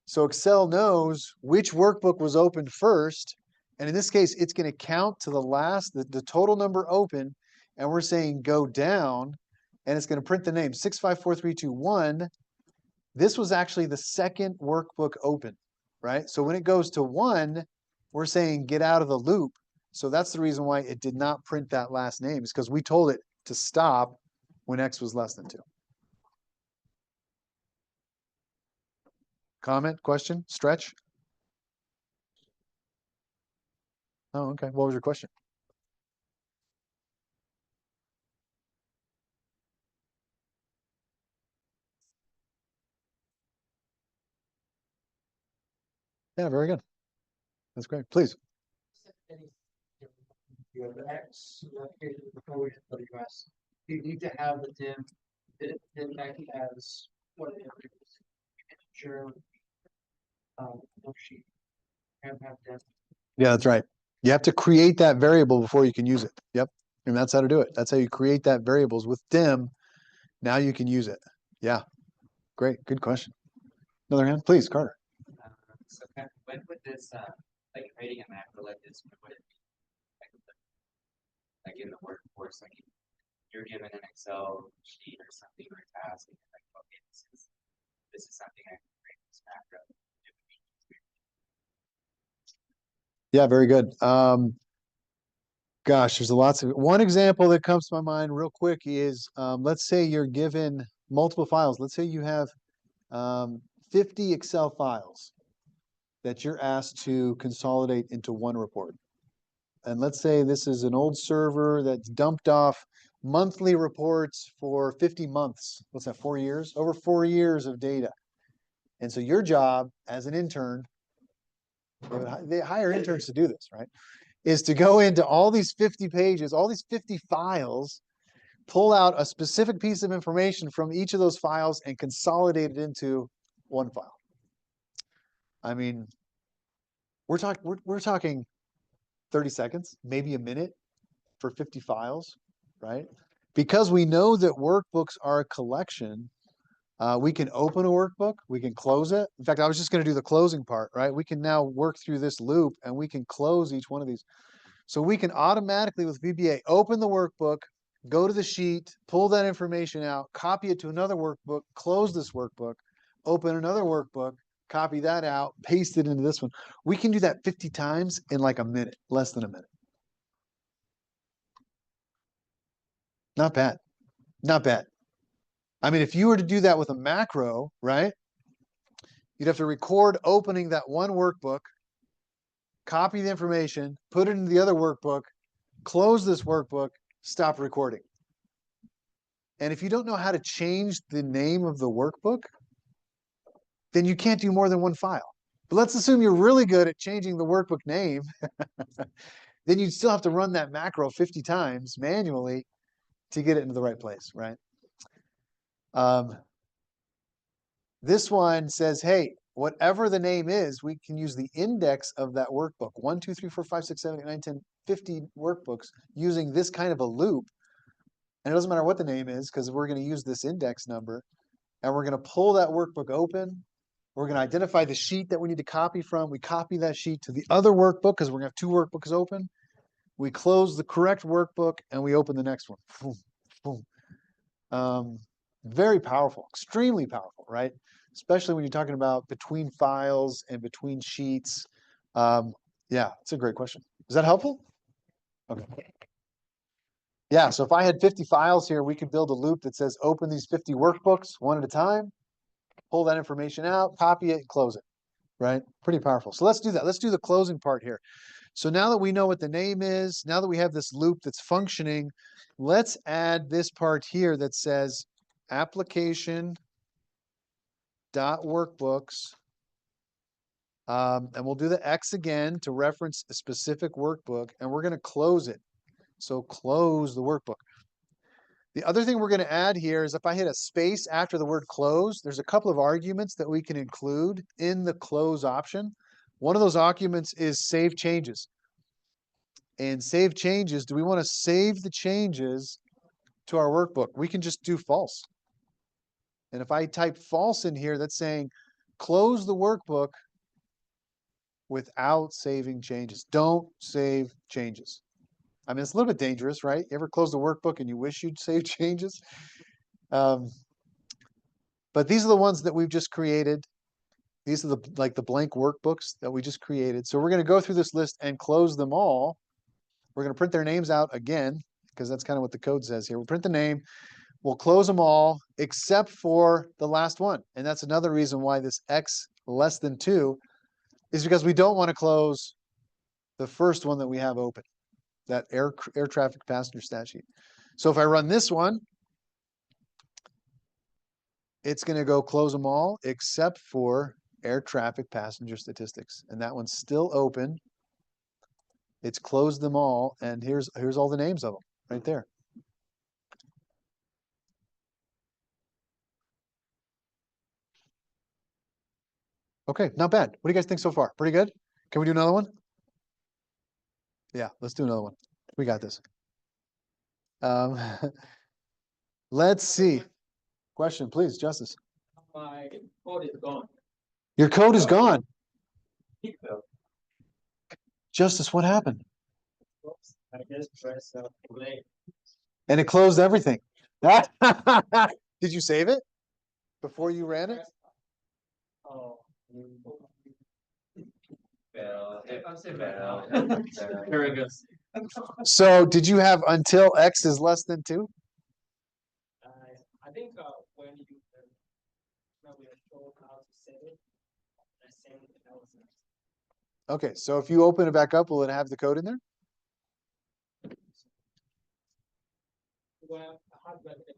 So Excel knows which workbook was opened first. And in this case, it's going to count to the last, the total number open. And we're saying go down. And it's going to print the name 654321. This was actually the second workbook open, right? So when it goes to 1, we're saying get out of the loop. So that's the reason why it did not print that last name, is because we told it to stop when X was less than 2. Comment, question, stretch? Oh, okay. What was your question? Yeah, very good. That's great. Please. You have X located before we hit WS. You need to have the div actually has what sure worksheet. Have div. Yeah, that's right. You have to create that variable before you can use it. Yep. And that's how to do it. That's how you create that variables with dim. Now you can use it. Yeah. Great. Good question. Another hand, please, Carter. So when would this, like creating a macro like this, when would it be? Like in the workforce, like you're given an Excel sheet or something or a task, and you're like, okay, this is something I can create this macro. Yeah, very good. Gosh, there's lots of one example that comes to my mind real quick is let's say you're given multiple files. Let's say you have 50 Excel files that you're asked to consolidate into one report. And let's say this is an old server that's dumped off monthly reports for 50 months. What's that, 4 years? Over 4 years of data. And so your job as an intern, they hire interns to do this, right? Is to go into all these 50 pages, all these 50 files, pull out a specific piece of information from each of those files and consolidate it into one file. I mean, we're talking 30 seconds, maybe a minute for 50 files, right? Because we know that workbooks are a collection, we can open a workbook, we can close it. In fact, I was just going to do the closing part, right? We can now work through this loop and we can close each one of these. So we can automatically with VBA open the workbook, go to the sheet, pull that information out, copy it to another workbook, close this workbook, open another workbook, copy that out, paste it into this one. We can do that 50 times in like a minute, less than a minute. Not bad. Not bad. I mean, if you were to do that with a macro, right? You'd have to record opening that one workbook, copy the information, put it into the other workbook, close this workbook, stop recording. And if you don't know how to change the name of the workbook, then you can't do more than one file. But let's assume you're really good at changing the workbook name. Then you'd still have to run that macro 50 times manually to get it into the right place, right? This one says, hey, whatever the name is, we can use the index of that workbook. 1, 2, 3, 4, 5, 6, 7, 8, 9, 10, 50 workbooks using this kind of a loop. And it doesn't matter what the name is because we're going to use this index number. And we're going to pull that workbook open. We're going to identify the sheet that we need to copy from. We copy that sheet to the other workbook because we're going to have 2 workbooks open. We close the correct workbook and we open the next one. Boom, boom. Very powerful, extremely powerful, right? Especially when you're talking about between files and between sheets. Yeah, it's a great question. Is that helpful? Okay. Yeah, so if I had 50 files here, we could build a loop that says open these 50 workbooks one at a time, pull that information out, copy it, and close it, right? Pretty powerful. So let's do that. Let's do the closing part here. So now that we know what the name is, now that we have this loop that's functioning, let's add this part here that says application dot workbooks. And we'll do the X again to reference a specific workbook, and we're going to close it. So close the workbook. The other thing we're going to add here is if I hit a space after the word close, there's a couple of arguments that we can include in the close option. One of those arguments is save changes. And save changes, do we want to save the changes to our workbook? We can just do false. And if I type false in here, that's saying close the workbook without saving changes. Don't save changes. I mean, it's a little bit dangerous, right? You ever close the workbook and you wish you'd save changes? But these are the ones that we've just created. These are the blank workbooks that we just created. So we're going to go through this list and close them all. We're going to print their names out again, because that's kind of what the code says here. We'll print the name. We'll close them all except for the last one. And that's another reason why this X less than 2 is because we don't want to close the first one that we have open, that air traffic passenger stat sheet. So if I run this one, it's going to go close them all except for air traffic passenger statistics. And that one's still open. It's closed them all. And here's all the names of them right there. Okay, not bad. What do you guys think so far? Pretty good? Can we do another one? Yeah, let's do another one. We got this. Let's see. Question, please, Justice. My code is gone. Your code is gone. Justice, what happened? I just press play. And it closed everything. Did you save it before you ran it? Oh. Well, I'm saying right well, now. Very good. So did you have until X is less than 2? I think when you now we are told how to save it, I save it and that was it. Okay, so if you open it back up, will it have the code in there? Well, how do I get it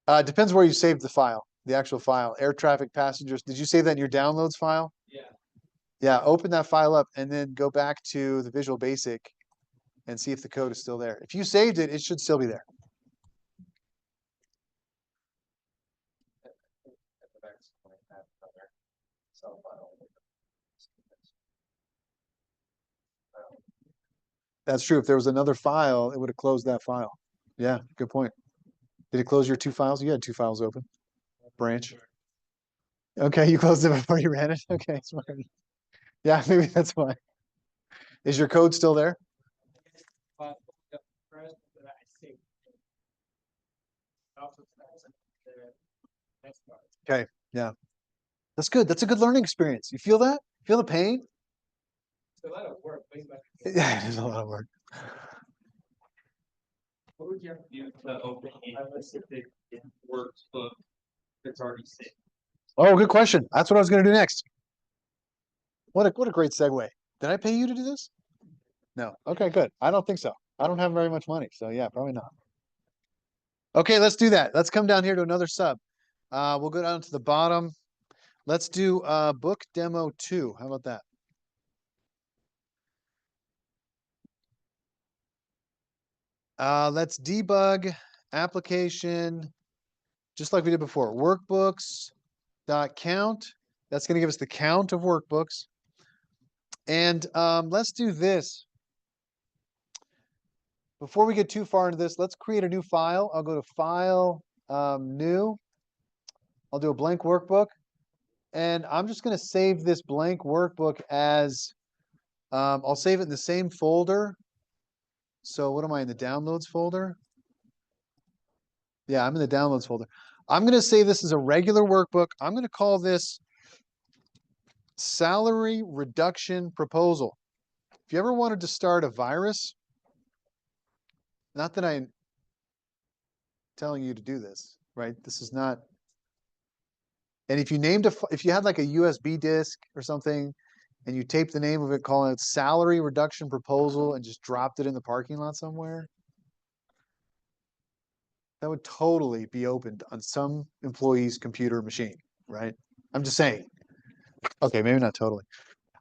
back? Depends where you saved the file, the actual file. Air traffic passengers. Did you save that in your downloads file? Yeah. Yeah, open that file up and then go back to the Visual Basic and see if the code is still there. If you saved it, it should still be there. That's true. If there was another file, it would have closed that file. Yeah, good point. Did it close your 2 files? You had 2 files open. Branch. Okay, you closed it before you ran it. Okay, smart. Yeah, maybe that's why. Is your code still there? But the first that I saved. Also, the next part. Okay, yeah. That's good. That's a good learning experience. You feel that? Feel the pain? It's a lot of work, but Yeah, it is a lot of work. what would you have to do to open a specific workbook that's already saved? Oh, good question. That's what I was going to do next. What a great segue. Did I pay you to do this? No. Okay, good. I don't think so. I don't have very much money, so yeah, probably not. Okay, let's do that. Let's come down here to another sub. We'll go down to the bottom. Let's do book demo 2. How about that? Let's debug application, just like we did before. Workbooks dot count. That's going to give us the count of workbooks. And let's do this. Before we get too far into this, let's create a new file. I'll go to File, New. I'll do a blank workbook. And I'm just going to save this blank workbook as, I'll save it in the same folder. So what am I in the downloads folder? Yeah, I'm in the downloads folder. I'm going to say this is a regular workbook. I'm going to call this salary reduction proposal. If you ever wanted to start a virus, not that I'm telling you to do this, right? This is not. And if you named if you had like a USB disk or something, and you taped the name of it, calling it salary reduction proposal, and just dropped it in the parking lot somewhere, that would totally be opened on some employee's computer machine, right? I'm just saying. Okay, maybe not totally.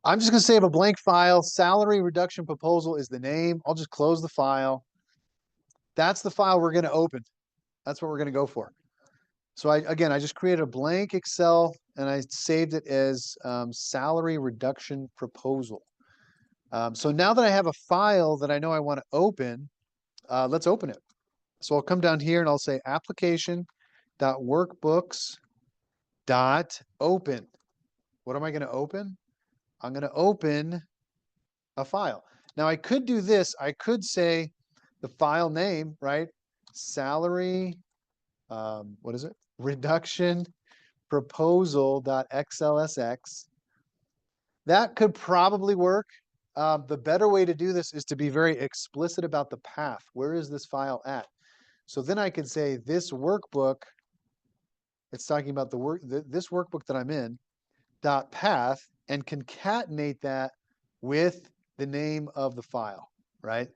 I'm just going to save a blank file. Salary reduction proposal is the name. I'll just close the file. That's the file we're going to open. That's what we're going to go for. So again, I just created a blank Excel and I saved it as salary reduction proposal. So now that I have a file that I know I want to open, let's open it. So I'll come down here and I'll say application.workbooks.open. What am I going to open? I'm going to open a file. Now I could do this. I could say the file name, right? Salary, what is it? Reduction proposal.xlsx. That could probably work. The better way to do this is to be very explicit about the path. Where is this file at? So then I could say this workbook, it's talking about this workbook that I'm in, dot path, and concatenate that with the name of the file, right?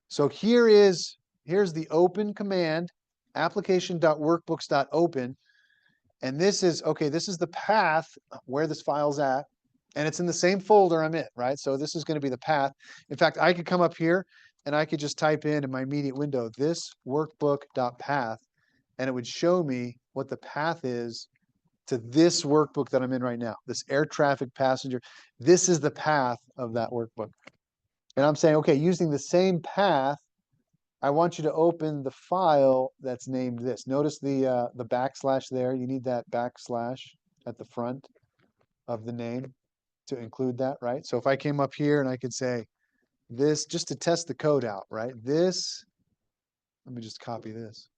So here's the open command, application.workbooks.open. And this is, okay, this is the path where this file's at. And it's in the same folder I'm in, right? So this is going to be the path. In fact, I could come up here and I could just type in my immediate window, this workbook.path, and it would show me what the path is to this workbook that I'm in right now, this air traffic passenger. This is the path of that workbook. And I'm saying, okay, using the same path, I want you to open the file that's named this. Notice the backslash there. You need that backslash at the front of the name to include that, right? So if I came up here and I could say this, just to test the code out, right? This, let me just copy this.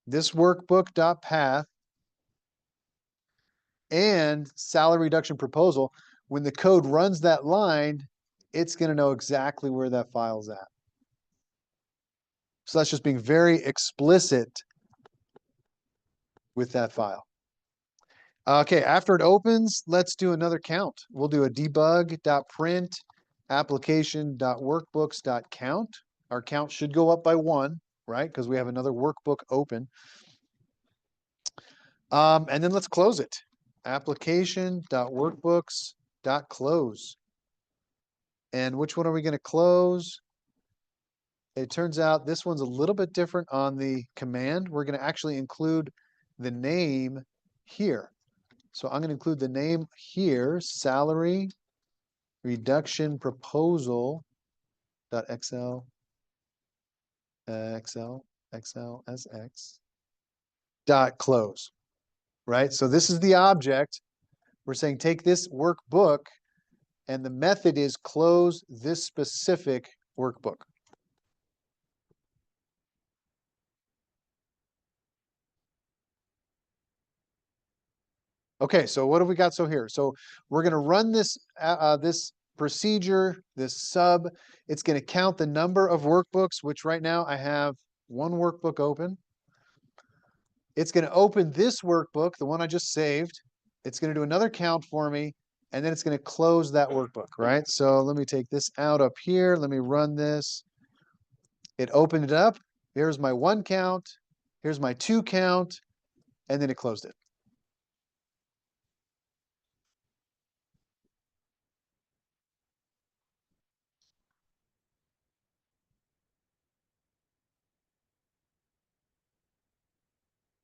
This workbook.path and salary reduction proposal, when the code runs that line, it's going to know exactly where that file's at. So that's just being very explicit with that file. Okay, after it opens, let's do another count. We'll do a debug.print application.workbooks.count. Our count should go up by 1, right? Because we have another workbook open. And then let's close it. Application.workbooks.close. And which one are we going to close? It turns out this one's a little bit different on the command. We're going to actually include the name here. So I'm going to include the name here, salary reduction proposal .xl xlsx dot close, right? So this is the object. We're saying take this workbook and the method is close this specific workbook. Okay, so what have we got so here? So we're going to run this this procedure, this sub. It's going to count the number of workbooks, which right now I have 1 workbook open. It's going to open this workbook, the one I just saved. It's going to do another count for me, and then it's going to close that workbook, right? So let me take this out up here. Let me run this. It opened it up. Here's my 1 count. Here's my 2 count, and then it closed it.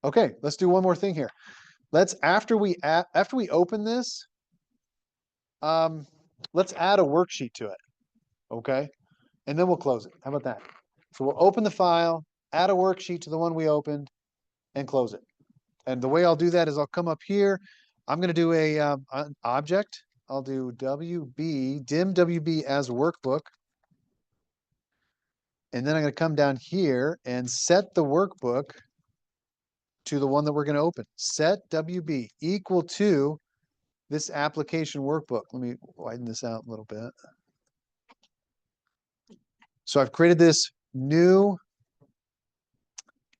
Okay, let's do one more thing here. Let's, after we open this, let's add a worksheet to it, okay? And then we'll close it. How about that? So we'll open the file, add a worksheet to the one we opened, and close it. And the way I'll do that is I'll come up here. I'm going to do an object. I'll do WB, dim WB as workbook. And then I'm going to come down here and set the workbook to the one that we're going to open. Set WB equal to this application workbook. Let me widen this out a little bit. So I've created this new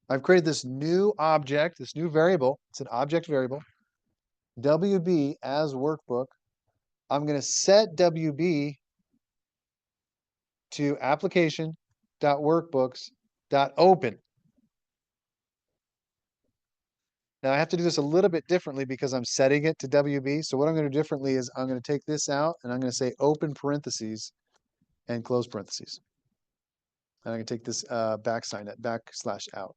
object, this new variable. It's an object variable. WB as workbook. I'm going to set WB to application.workbooks.open. Now I have to do this a little bit differently because I'm setting it to WB. So what I'm going to do differently is I'm going to take this out and I'm going to say open parentheses and close parentheses. And I'm going to take this backslash out.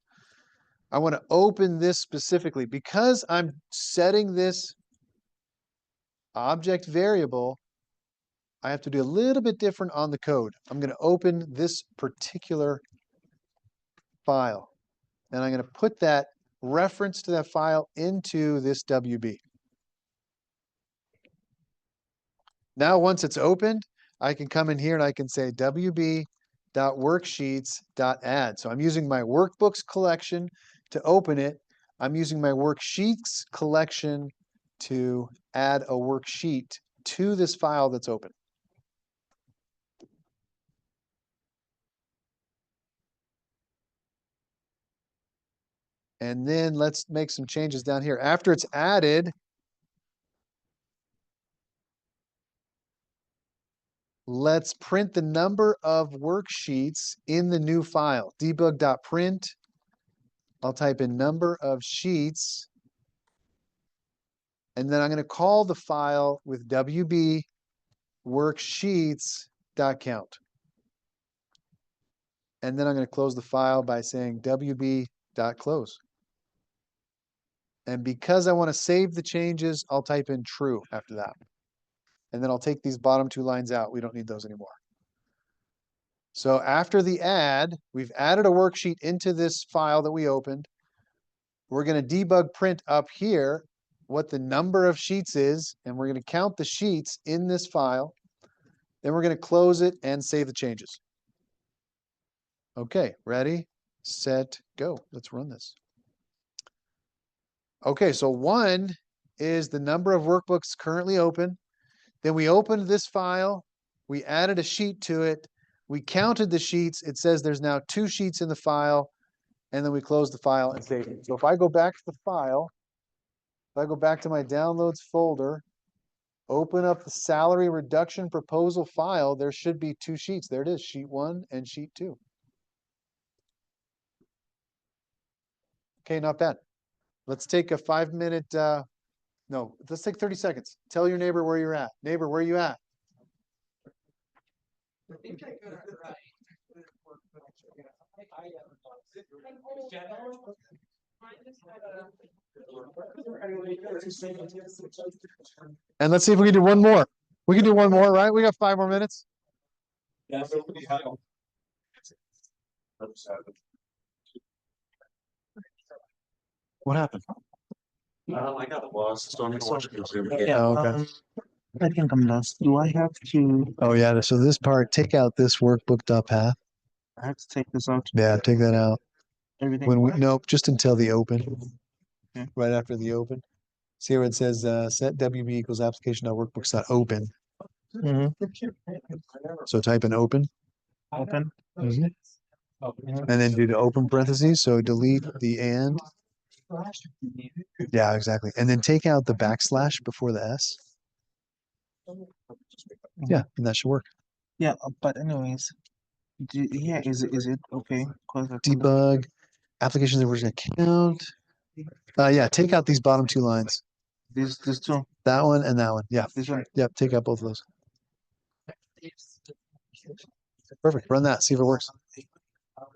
I want to open this specifically because I'm setting this object variable. I have to do a little bit different on the code. I'm going to open this particular file and I'm going to put that reference to that file into this WB. Now, once it's opened, I can come in here and I can say WB.worksheets.add. So I'm using my workbooks collection to open it. I'm using my worksheets collection to add a worksheet to this file that's open. And then let's make some changes down here. After it's added, let's print the number of worksheets in the new file. Debug.print. I'll type in number of sheets. And then I'm going to call the file with WB worksheets.count. And then I'm going to close the file by saying WB.close. And because I want to save the changes, I'll type in true after that. And then I'll take these bottom 2 lines out. We don't need those anymore. So after the add, we've added a worksheet into this file that we opened. We're going to debug print up here what the number of sheets is, and we're going to count the sheets in this file. Then we're going to close it and save the changes. Okay, ready, set, go. Let's run this. Okay, so 1 is the number of workbooks currently open. Then we opened this file. We added a sheet to it. We counted the sheets. It says there's now 2 sheets in the file. And then we close the file and save it. So if I go back to the file, if I go back to my downloads folder, open up the salary reduction proposal file, there should be 2 sheets. There it is, sheet 1 and sheet 2. Okay, not bad. Let's take a 5-minute, no, let's take 30 seconds. Tell your neighbor where you're at. Neighbor, where are you at? I think I got it right. And let's see if we can do one more. We can do one more, right? We got 5 more minutes. What happened? I got lost, so I'm gonna watch it. Yeah, Oh, okay. I think I'm lost. Do I have to? Oh yeah, so this part, take out this workbook.path. I have to take this out. Yeah, take that out. Everything. When we nope, just until the open. Okay. Right after the open. See where it says set WB equals application.workbooks.open. So type in open. Open. And then do the open parentheses. So delete the and. Yeah, exactly. And then take out the backslash before the S. Yeah, and that should work. Yeah, but anyways, yeah, is it okay? 'Cause I couldn't- Debug. Applications that were account. Yeah, take out these bottom two lines. These two. That one and that one. Yeah. This one. Yep. Take out both of those. Perfect. Run that. See if it works. Did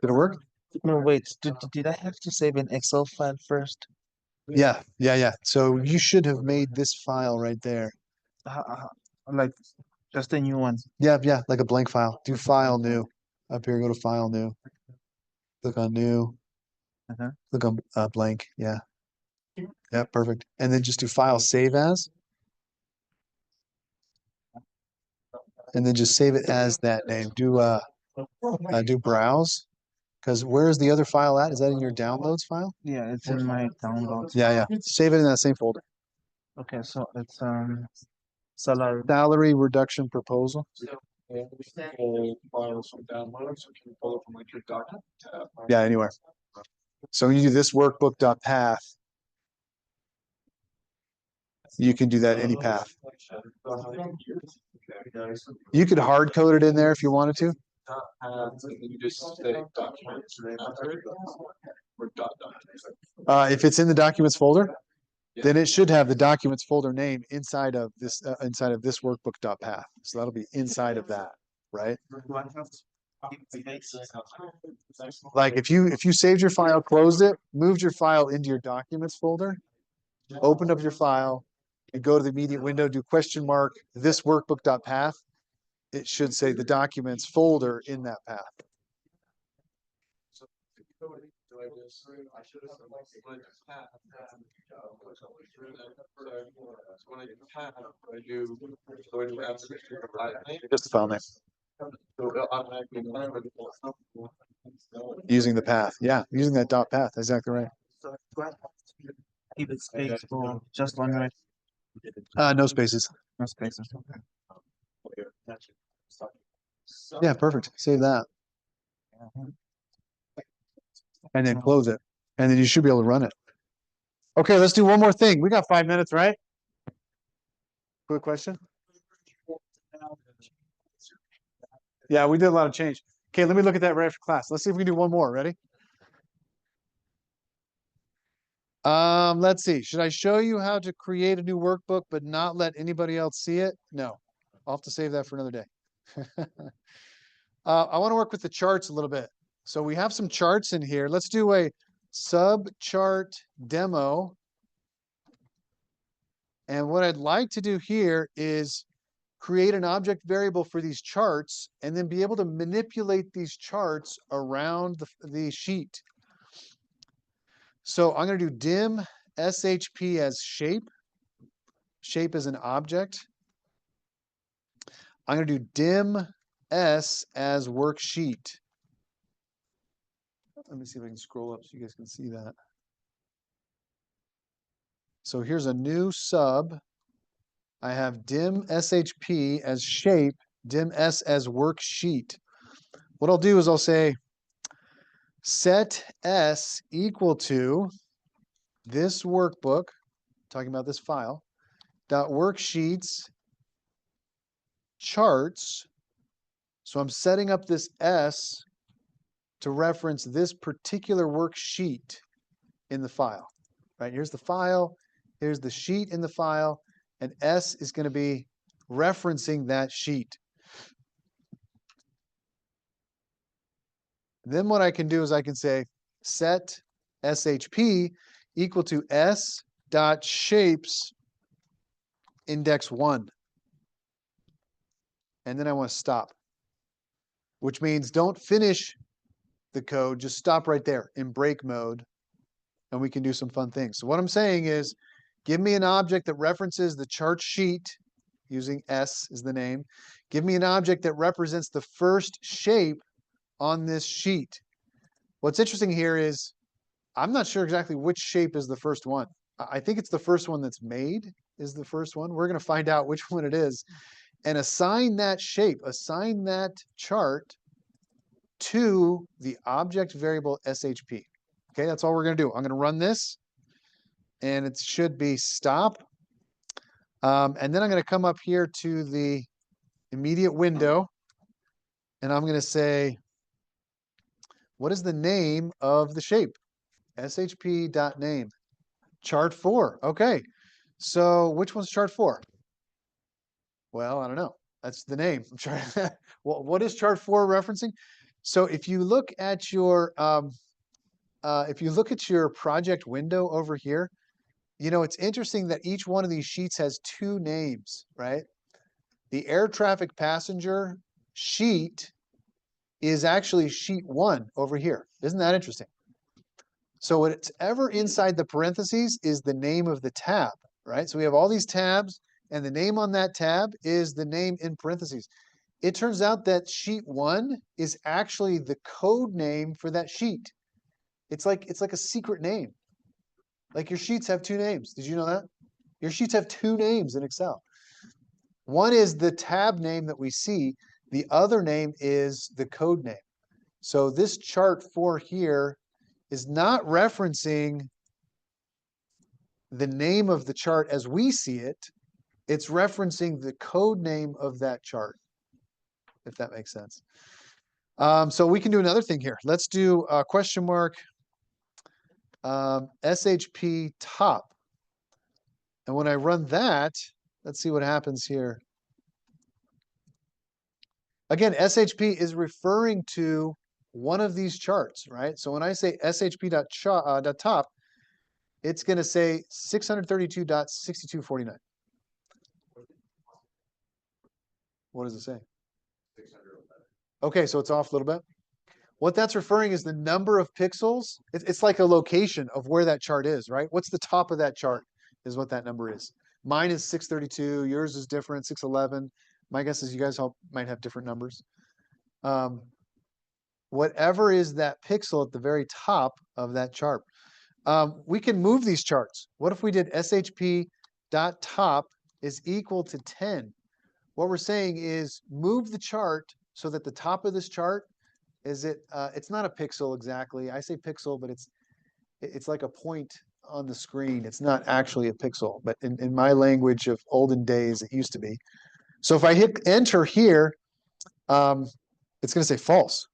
it work? No, wait. Did I have to save an Excel file first? Yeah. Yeah. Yeah. So you should have made this file right there. Like just a new one. Yeah. Yeah. Like a blank file. Do file new. Up here, go to file new. Click on new. Uh-huh. Click on blank. Yeah. Yeah. Perfect. And then just do file save as. And then just save it as that name. Do browse. Because where's the other file at? Is that in your downloads file? Yeah, it's in my downloads. Yeah, yeah. Save it in that same folder. Okay, so it's salary. Salary reduction proposal. Files from downloads, so can you pull it from like your document tab? Yeah, anywhere. So when you do this workbook.path, you can do that any path. You could hard code it in there if you wanted to. You just say documents or documents. If it's in the documents folder, then it should have the documents folder name inside of this workbook.path. So that'll be inside of that, right? Like if you saved your file, closed it, moved your file into your documents folder, opened up your file, and go to the immediate window, do question mark this workbook.path, it should say the documents folder in that path. Just the file name. Using the path. Yeah, using that dot path. Exactly right. Keep it space for just one right. No spaces. No spaces. Yeah, perfect. Save that. And then close it. And then you should be able to run it. Okay, let's do one more thing. We got 5 minutes, right? Quick question. Yeah, we did a lot of change. Okay, let me look at that right after class. Let's see if we can do one more. Ready? Let's see. Should I show you how to create a new workbook but not let anybody else see it? No. I'll have to save that for another day. I want to work with the charts a little bit. So we have some charts in here. Let's do a sub chart demo. And what I'd like to do here is create an object variable for these charts and then be able to manipulate these charts around the sheet. So I'm going to do dim SHP as shape. Shape is an object. I'm going to do dim S as worksheet. Let me see if I can scroll up so you guys can see that. So here's a new sub. I have dim SHP as shape, dim S as worksheet. What I'll do is I'll say set S equal to this workbook, talking about this file, dot worksheets charts. So I'm setting up this S to reference this particular worksheet in the file, right? Here's the file, here's the sheet in the file, and S is going to be referencing that sheet. Then what I can do is I can say set SHP equal to S dot shapes index 1. And then I want to stop, which means don't finish the code, just stop right there in break mode, and we can do some fun things. So what I'm saying is, give me an object that references the chart sheet, using S is the name. Give me an object that represents the first shape on this sheet. What's interesting here is, I'm not sure exactly which shape is the first one. I think it's the first one that's made is the first one. We're going to find out which one it is. And assign that shape, assign that chart to the object variable SHP. Okay, that's all we're going to do. I'm going to run this, and it should be stop. And then I'm going to come up here to the immediate window, and I'm going to say, what is the name of the shape? SHP.name. Chart 4. Okay. So which one's chart 4? Well, I don't know. That's the name. I'm trying. Well, what is chart 4 referencing? So if you look at your project window over here, you know, it's interesting that each one of these sheets has two names, right? The air traffic passenger sheet is actually sheet 1 over here. Isn't that interesting? So whatever inside the parentheses is the name of the tab, right? So we have all these tabs, and the name on that tab is the name in parentheses. It turns out that sheet 1 is actually the code name for that sheet. It's like a secret name. Like your sheets have two names. Did you know that? Your sheets have two names in Excel. One is the tab name that we see. The other name is the code name. So this chart 4 here is not referencing the name of the chart as we see it. It's referencing the code name of that chart, if that makes sense. So we can do another thing here. Let's do a question mark SHP top. And when I run that, let's see what happens here. Again, SHP is referring to one of these charts, right? So when I say SHP.top, it's going to say 632.6249. What does it say? 611. Okay, so it's off a little bit. What that's referring is the number of pixels. It's like a location of where that chart is, right? What's the top of that chart is what that number is. Mine is 632. Yours is different, 611. My guess is you guys all might have different numbers. Whatever is that pixel at the very top of that chart. We can move these charts. What if we did SHP.top is equal to 10? What we're saying is move the chart so that the top of this chart is it's not a pixel exactly. I say pixel, but it's like a point on the screen. It's not actually a pixel, but in my language of olden days, it used to be. So if I hit enter here, it's going to say false.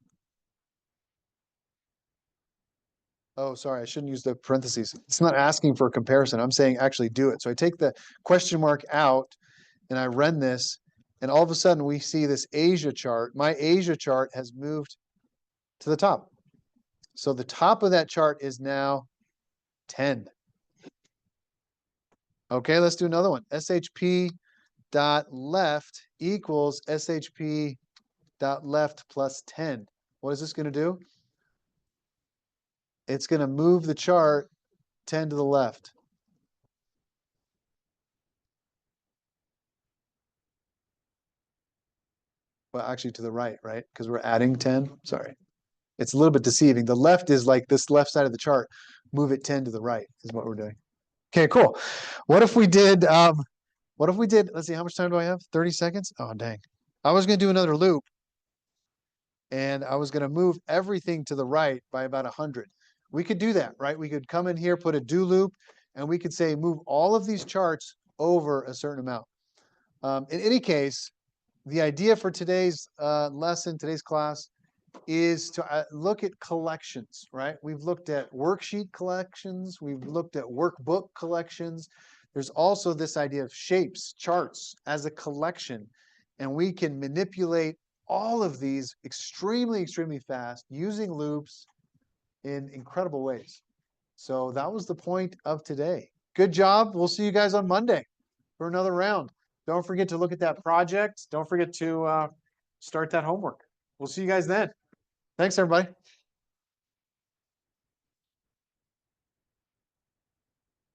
Oh, sorry, I shouldn't use the parentheses. It's not asking for a comparison. I'm saying actually do it. So I take the question mark out and I run this, and all of a sudden we see this Asia chart. My Asia chart has moved to the top. So the top of that chart is now 10. Okay, let's do another one. SHP dot left equals SHP dot left plus 10. What is this going to do? It's going to move the chart 10 to the left. Well, actually to the right, right? Because we're adding 10. Sorry. It's a little bit deceiving. The left is like this left side of the chart. Move it 10 to the right is what we're doing. Okay, cool. What if we did, let's see, how much time do I have? 30 seconds? Oh, dang. I was going to do another loop. And I was going to move everything to the right by about 100. We could do that, right? We could come in here, put a do loop, and we could say move all of these charts over a certain amount. In any case, the idea for today's lesson, today's class, is to look at collections, right? We've looked at worksheet collections. We've looked at workbook collections. There's also this idea of shapes, charts as a collection, and we can manipulate all of these extremely, extremely fast using loops in incredible ways. So that was the point of today. Good job. We'll see you guys on Monday for another round. Don't forget to look at that project. Don't forget to start that homework. We'll see you guys then. Thanks, everybody.